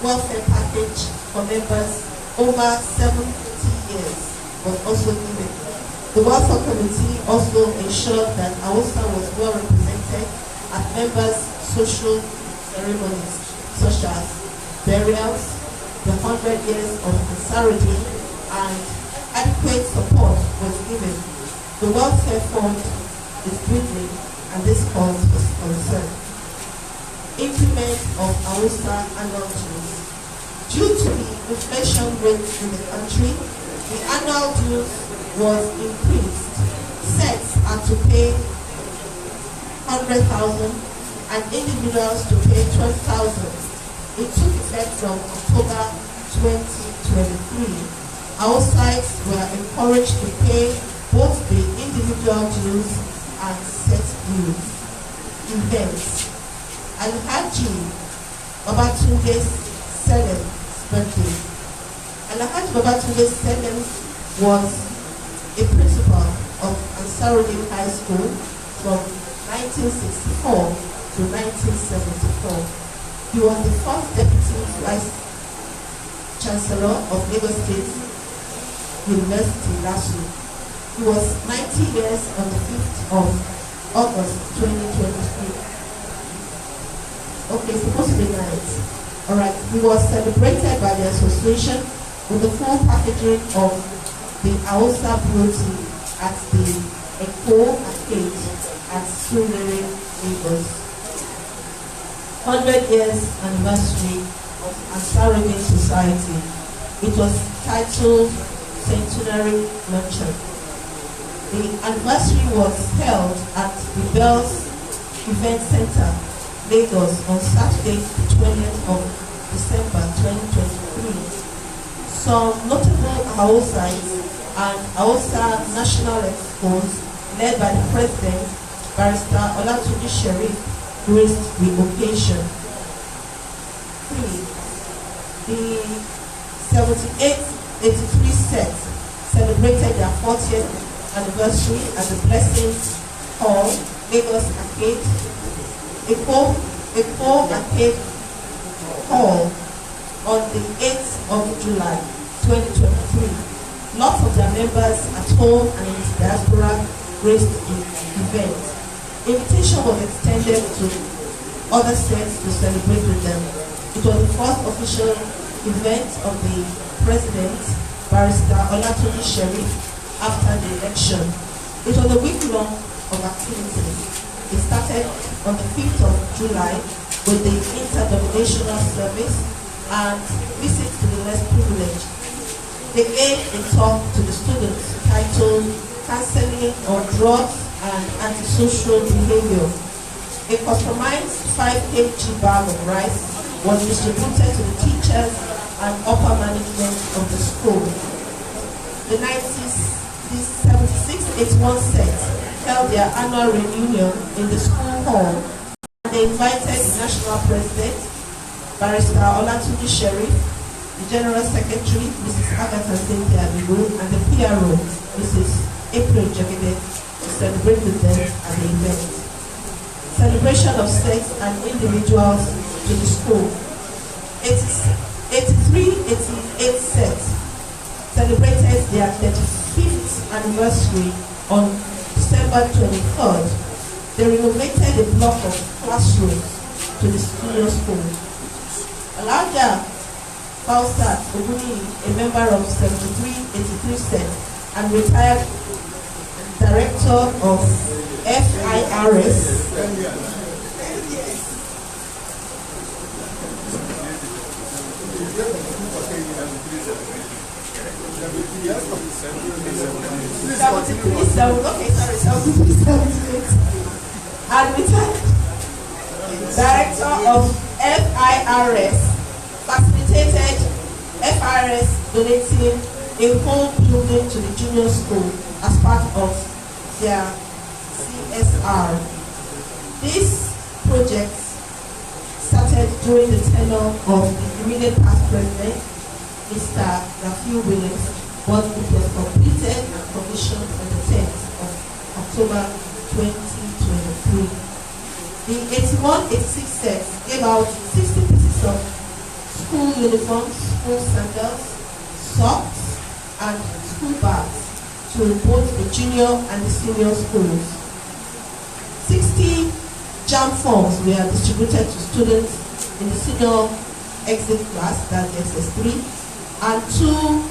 welfare package for members over 70 years was also given. The welfare committee also ensured that Hausa was well represented at members' social ceremonies such as burials, the 100 years of Ansar-ud-deen, and adequate support was given. The welfare fund is dwindling, and this cause was concern. Implement of Hausa annual dues. Due to the inflation rate in the country, the annual dues was increased. Sets are to pay 100,000 and individuals to pay 12,000. It took effect from October 2023. Our sites were encouraged to pay both the individual dues and set dues. Events. Alhaji Babatunde Selim's birthday. Alhaji Babatunde Selim was a principal of Ansar-ud-deen High School from 1964 to 1974. He was the first Deputy Vice Chancellor of Lagos State University LASU. He was 90 years on the 5th of August 2023. Okay, supposed to be night. Alright, he was celebrated by the association with the full packaging of the Hausa beauty at the Echo Arcade at Surrey, Lagos. 100 years anniversary of Ansar-ud-deen Society. It was titled Centenary Luncheon. The anniversary was held at the Bells Event Center, Lagos on Saturday, the 20th of December 2023. Some notable Hausaites and Hausa National Expos, led by the President, Barrister Olatunji Sheriff, graced the occasion. 3. The 7883 set celebrated their 40th anniversary at the Blessings Hall, Lagos Arcade, Echo Arcade Hall on the 8th of July 2023. Lots of their members at home and in the diaspora graced the event. Invitation was extended to other sets to celebrate with them. It was the first official event of the President, Barrister Olatunji Sheriff, after the election. It was a week long of activities. It started on the 5th of July with the interdenominational service and visits to the less privileged. They gave a talk to the students titled Counseling on Drugs and Antisocial Behavior. A customized 5 kg bag of rice was distributed to the teachers and upper management of the school. The 7681 set held their annual reunion in the school hall. They invited the national president, Barrister Olatunji Sheriff, the General Secretary, Mrs. Agatha Cynthia Abibu, and the PRO, Mrs. April Jagede, to celebrate with them at the event. Celebration of sex and individuals to the school. 8388 set celebrated their 35th anniversary on December 23rd. They renovated a block of classrooms to the studio school. Alaja Fausat Oguni, a member of 7383 set and retired director of FIRS, and retired director of FIRS, facilitated FIRS donating a whole building to the junior school as part of their CSR. This project started during the tenure of the immediate past president, Mr. Raphael Williams, but it was completed and commissioned on the 10th of October 2023. The 81-86 set gave out 60 pieces of school uniforms, school sandals, socks, and school bags to both the junior and the senior schools. 60 jam forms were distributed to students in the senior exit class, that's SS3, and 2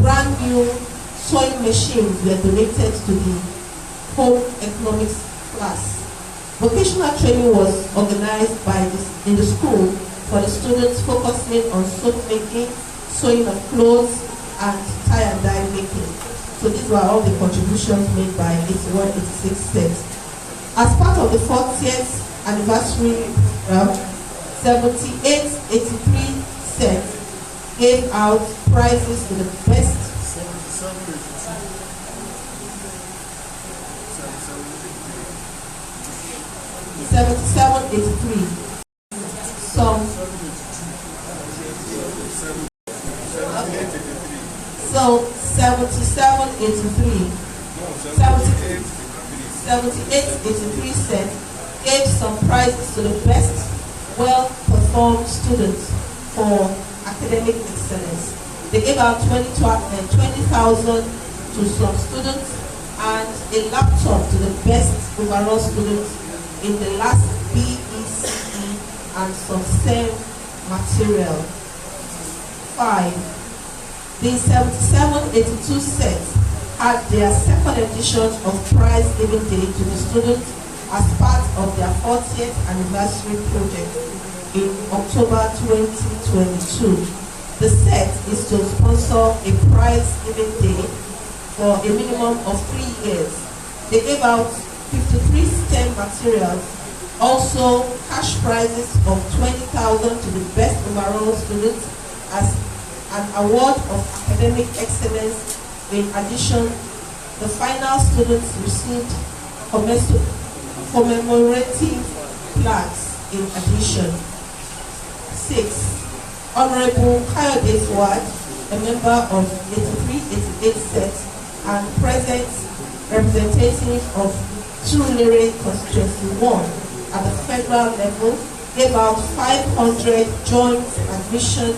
brand new sewing machines were donated to the home economics class. Vocational training was organized in the school for the students, focusing on soap making, sewing of clothes, and tie and dye making. So these were all the contributions made by 81-86 sets. As part of the 40th anniversary, 78-83 sets gave out prizes to the best. 77-83. Some. So 77-83. 78-83 sets gave some prizes to the best well-performed students for academic excellence. They gave out 20,000 to some students and a laptop to the best overall students in the last BECE and some STEM material. 5. The 77-82 set had their second edition of prize giving day to the students as part of their 40th anniversary project in October 2022. The set is to sponsor a prize giving day for a minimum of 3 years. They gave out 53 STEM materials, also cash prizes of 20,000 to the best overall students as an award of academic excellence. In addition, the final students received commemorative plaques in addition. 6. Honorable Kayode Fuad, a member of 83-88 set and present representative of Surulere Constituency 1 at the federal level, gave out 500 joint admission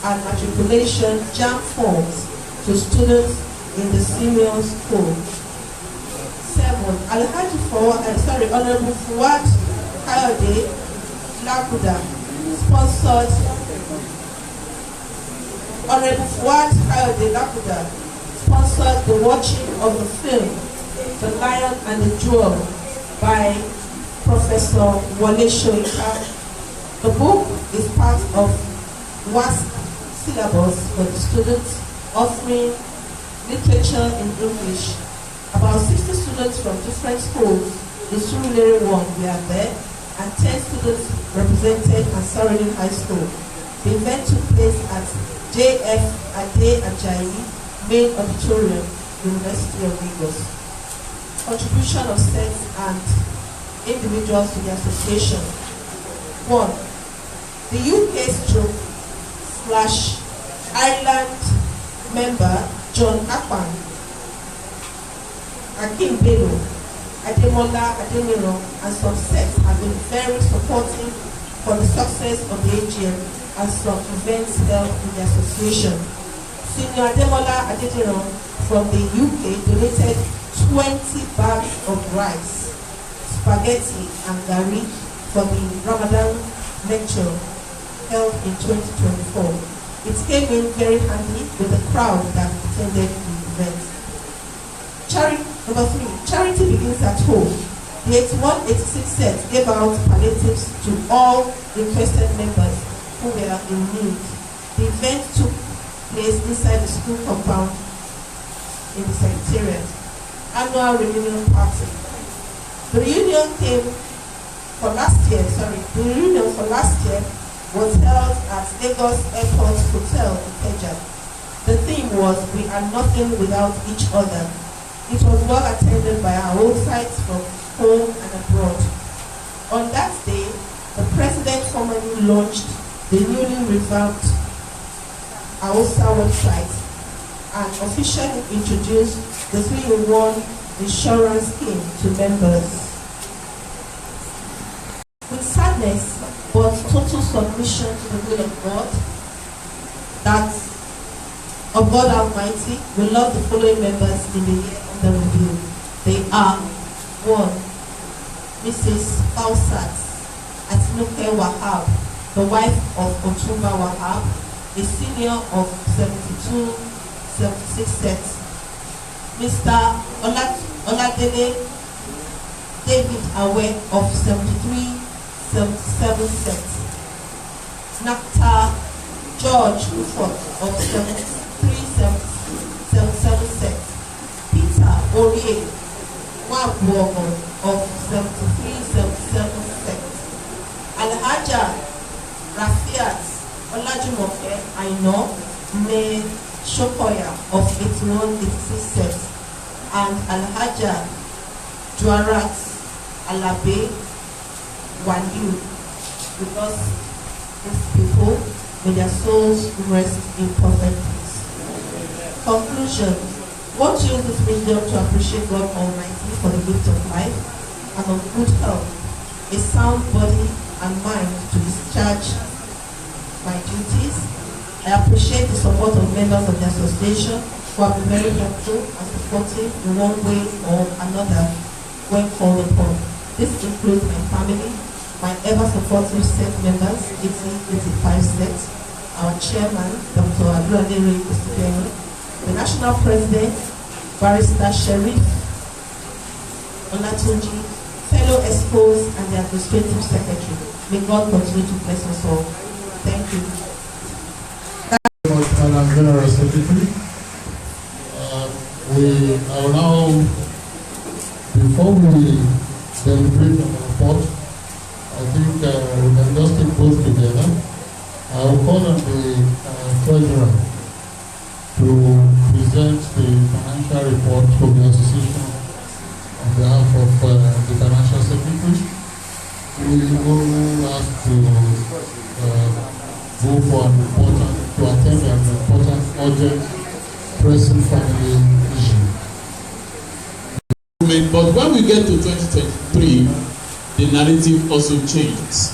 and matriculation JAM forms to students in the senior school. 7. Honorable Fuad Kayode Lakuda sponsored. Honorable Fuad Kayode Lakuda sponsored the watching of the film The Lion and the Jewel by Professor Wale Soyinka. The book is part of WASP syllabus for the students, offering literature in English. About 60 students from different schools in Surulere 1 were there, and 10 students represented Ansar-ud-deen High School. The event took place at JF Ade Ajayi Main Auditorium, University of Lagos. Contribution of sets and individuals to the association. 1. The UK/Ireland member John Akpan, Akim Bello, Ademola Ademiro, and some sets have been very supportive for the success of the AGM and some events held in the association. Senior Ademola Ademiro from the UK donated 20 bags of rice, spaghetti, and gari for the Ramadan lecture held in 2024. It came in very handy with the crowd that attended the event. Number 3, charity begins at home. The 81-86 set gave out palliatives to all requested members who were in need. The event took place inside the school compound in the secretariat. Annual reunion party. The reunion for last year was held at Lagos Airport Hotel in Ikeja. The theme was "We are nothing without each other." It was well attended by our old sites from home and abroad. On that day, the president formally launched the newly revamped AOSA website and officially introduced the 3-in-1 insurance scheme to members. With sadness but total submission to the will of God, that of God Almighty, we love the following members in the year under review. They are 1. Mrs. Fausat Atinuke Wahab, the wife of Otumba Wahab, a senior of 72-76 sets. Mr. Oladele David Awe of 73-77 sets. Nakta George Ruford of 73-77 sets. Peter Orie Wagwogo of 73-77 sets. Alhaja Rafiat Olajumoke Aino Ne Shokoya of 81-86 sets. And Alhaja Juarat Alabe Waliu. Because these people, may their souls rest in perfect peace. Conclusion. Want to use this medium to appreciate God Almighty for the gift of life and of good health, a sound body and mind to discharge my duties. I appreciate the support of members of the association who have been very helpful and supportive in one way or another when called upon. This includes my family, my ever-supportive set members, 85 sets, our chairman, Dr. Aduladere Isipeni, the national president, Barrister Sheriff Olatunji, fellow ESCOs, and the administrative secretary. May God continue to bless us all. Thank you. Madam General Secretary, I will now, before we deliberate on the report, I think we can just take both together. I will call on the treasurer to present the financial report from the association on behalf of the financial secretary. We will ask to go for an important, to attend an important, urgent, pressing family issue. But when we get to 2023, the narrative also changes.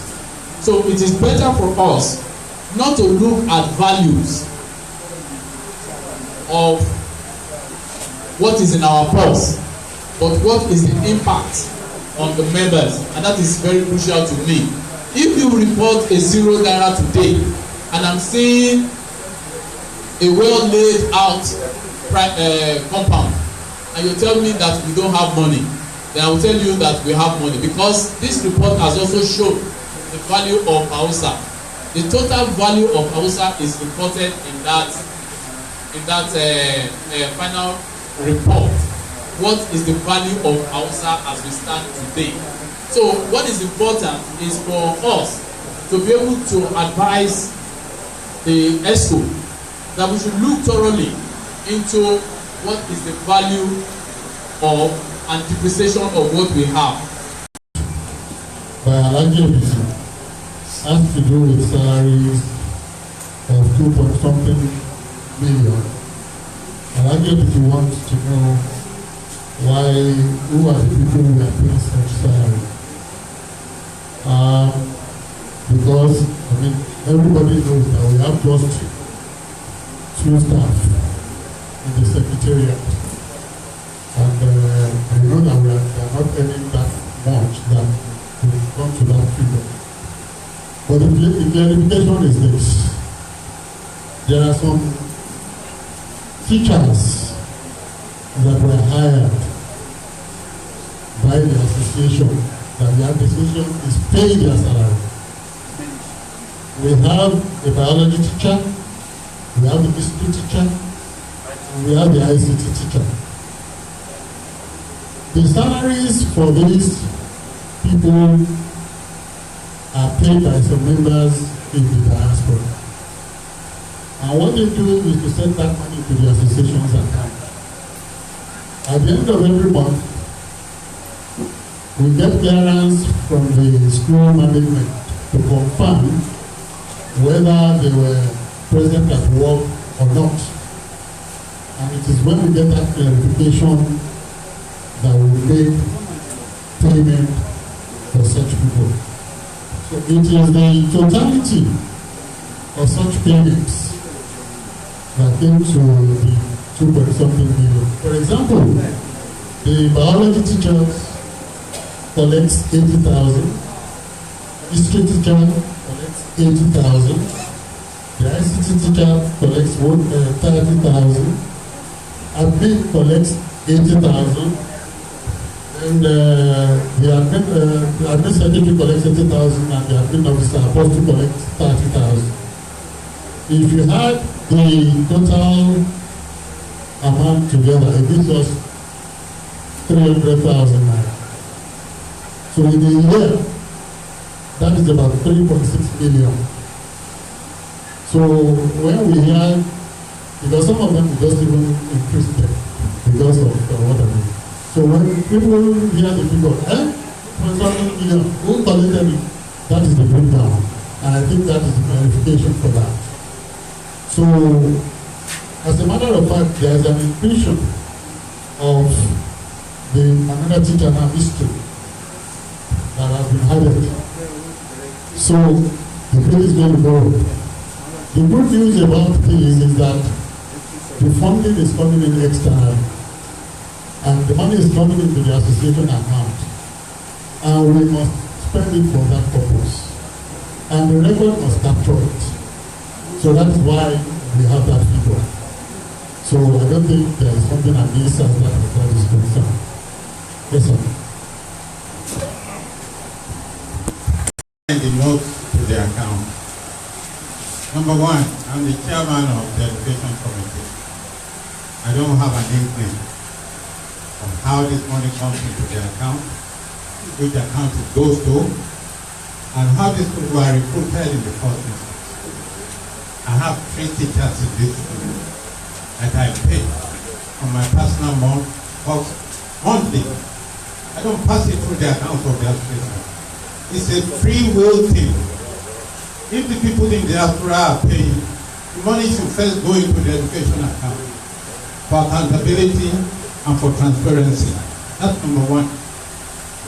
So it is better for us not to look at values of what is in our purse, but what is the impact on the members, and that is very crucial to me. If you report a 0 naira today, and I'm seeing a well laid out compound, and you tell me that we don't have money, then I will tell you that we have money, because this report has also shown the value of AOSA. The total value of AOSA is reported in that final report. What is the value of AOSA as we stand today? So what is important is for us to be able to advise the ESCO that we should look thoroughly into what is the value of and depreciation of what we have. By Alhaji Obisi has to do with salaries of 2-point-something million. Alhaji Obisi wants to know who are the people who are paying such salary. Because everybody knows that we have just 2 staff in the secretariat, and I know that we are not earning that much that will come to that figure. But the clarification is this: there are some teachers that were hired by the association, that the association is paying their salary. We have a biology teacher, we have the history teacher, and we have the ICT teacher. The salaries for these people are paid by some members in the diaspora. And what they do is to send that money to the association's account. At the end of every month, We get clearance from the school management to confirm whether they were present at work or not. And it is when we get that clarification that we make payment for such people. So it is the totality of such payments that came to the 2-point-something million. For example, the biology teachers collects 80,000, history teacher collects 80,000, the ICT teacher collects 30,000, admin collects 80,000, and the admin secretary collects 80,000, and the admin officer supposed to collect 30,000. If you had the total amount together, it gives us 300,000 naira. So in a year, that is about 3.6 million. So when we hear, because some of them just even increase them because of what I mean. So when people hear the figure, 1 million, who collected it? That is the breakdown. And I think that is the verification for that. So, as a matter of fact, there is an inclusion of another teacher now, history, that has been added. So, the bill is going to go. The good news about this is that the funding is coming in externally, and the money is coming into the association account, and we must spend it for that purpose, and the record must capture it. So that is why we have that figure. So I don't think there is something amiss as far as that is concerned. Yes, sir. Send the notes to the account. Number one, I'm the chairman of the education committee. I don't have an inkling of how this money comes into the account, which account it goes to, and how these people are recruited in the first instance. I have 3 teachers in this school that I pay from my personal box monthly. I don't pass it through the account of the association. It's a free will thing. If the people in the diaspora are paying, the money should first go into the education account for accountability and for transparency. That's number one.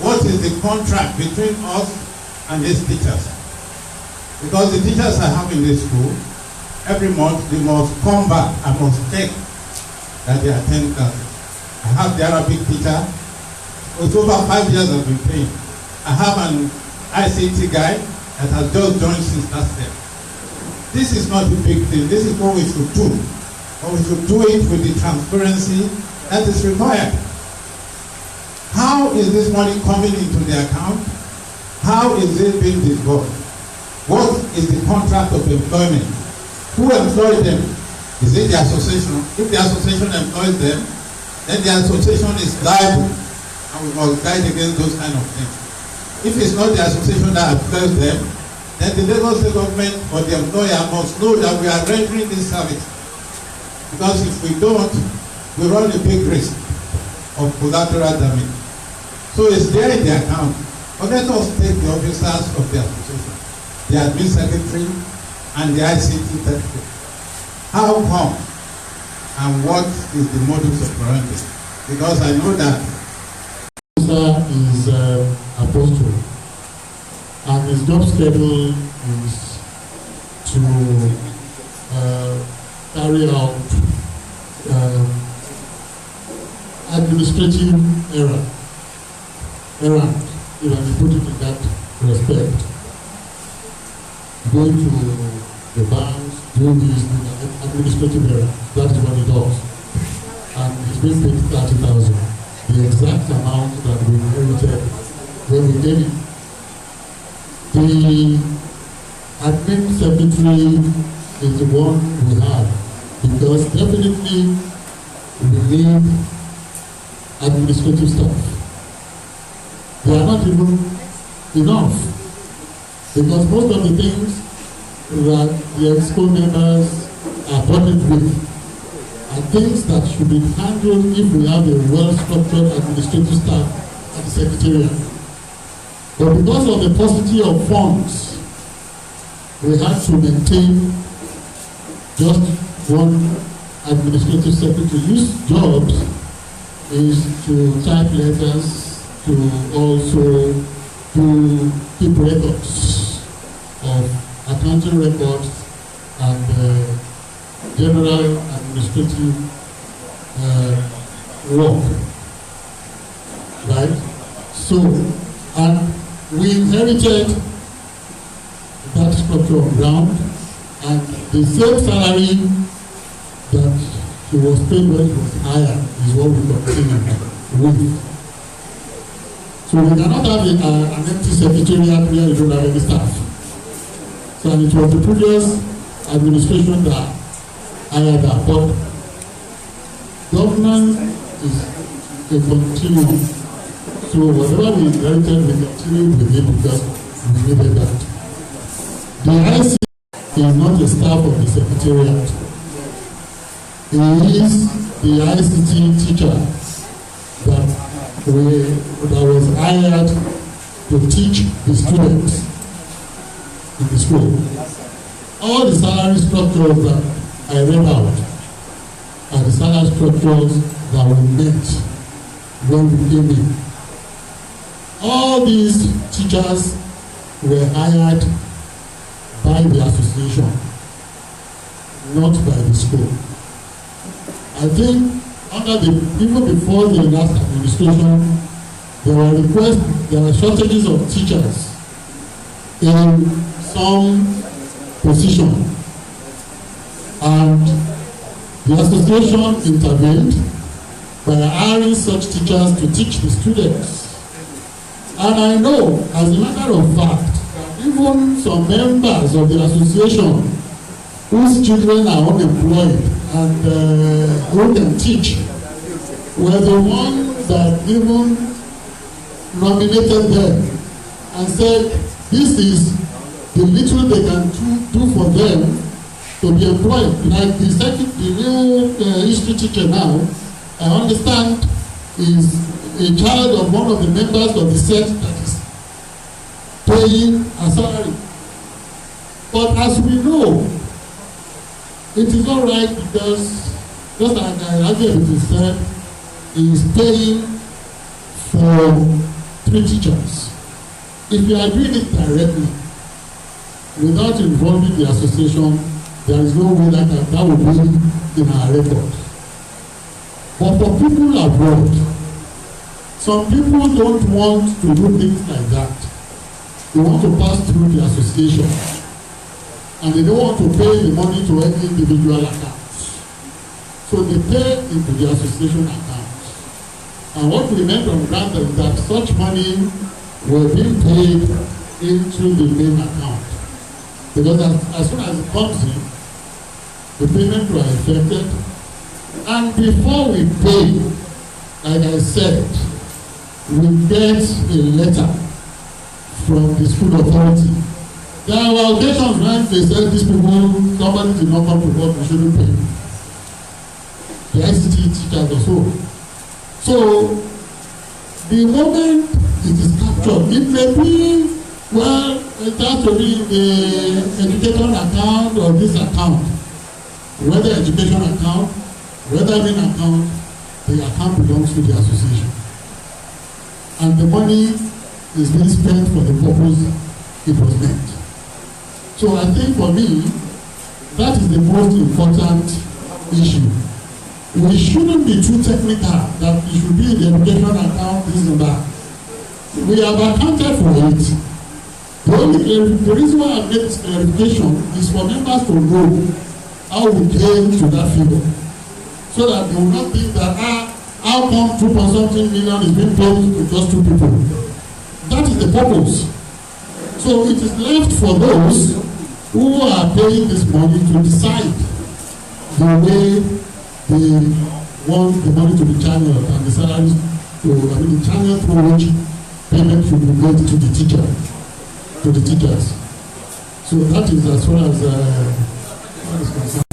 What is the contract between us and these teachers? Because the teachers I have in this school, every month they must come back and must check that they attend classes. I have the Arabic teacher. It's over 5 years I've been paying. I have an ICT guy that has just joined since last year. This is not a big thing. This is what we should do. But we should do it with the transparency that is required. How is this money coming into the account? How is it being disbursed? What is the contract of employment? Who employs them? Is it the association? If the association employs them, then the association is liable, and we must guide against those kind of things. If it's not the association that employs them, then the Lagos State government or the employer must know that we are rendering this service. Because if we don't, we run a big risk of collateral damage. So it's there in the account. But let us take the officers of the association, the admin secretary, and the ICT secretary. How come? And what is the modus operandi? Because I know that is apostle, and his job schedule is to carry out administrative errand, if I may put it in that respect. Going to the banks, doing this administrative errand, that is what he does. And he's being paid 30,000. The exact amount that we inherited when we did it. The admin secretary is the one we have, because definitely we need administrative staff. They are not even enough, because most of the things that the EXCO members are burdened with are things that should be handled if we have a well-structured administrative staff at the secretariat. But because of the paucity of funds, we had to maintain just one administrative secretary. Whose job is to type letters, to also do keep records of accounting records and general administrative work, right? So, and we inherited that structure of ground, and the same salary that he was paid when he was hired is what we continue with. So we cannot have an empty secretariat where you don't have any staff. So and it was the previous administration that hired that. But governance is a continuum. So whatever we inherited, we continued with it because we needed that. The IC is not the staff of the secretariat. He is the ICT teacher that was hired to teach the students in the school. All the salary structures that I read out are the salary structures that were met when we came in. All these teachers were hired by the association, not by the school. I think even before the last administration, there were shortages of teachers in some position, and the association intervened by hiring such teachers to teach the students. And I know, as a matter of fact, even some members of the association whose children are unemployed and who can teach were the ones that even nominated them and said this is the little they can do for them to be employed. Like the new history teacher now, I understand, is a child of one of the members of the set that is paying a salary. But as we know, it is all right because, just like it said, he is paying for 3 teachers. If you are doing it directly, without involving the association, there is no way that will be in our record. But for people abroad, some people don't want to do things like that. They want to pass through the association, and they don't want to pay the money to any individual accounts. So they pay into the association account. And what we meant on ground is that such money will be paid into the main account. Because as soon as it comes in, the payment will be affected. And before we pay, like I said, we get a letter from the school authority. There are occasions when they said these people, somebody did not come to work, we shouldn't pay. The ICT teachers or so. So, the moment it is captured, it may be, well, it has to be the education account or this account. Whether education account, whether main account, the account belongs to the association. And the money is being spent for the purpose it was meant. So I think for me, that is the most important issue. We shouldn't be too technical that it should be in the education account, this and that. We have accounted for it. The reason why I made this clarification is for members to know how we came to that figure. So that they will not think that, how come 2.something million is being paid to just 2 people? That is the purpose. So it is left for those who are paying this money to decide the way they want the money to be channeled and the salaries the channel through which payment should be made to the teachers. So that is as far as concerned.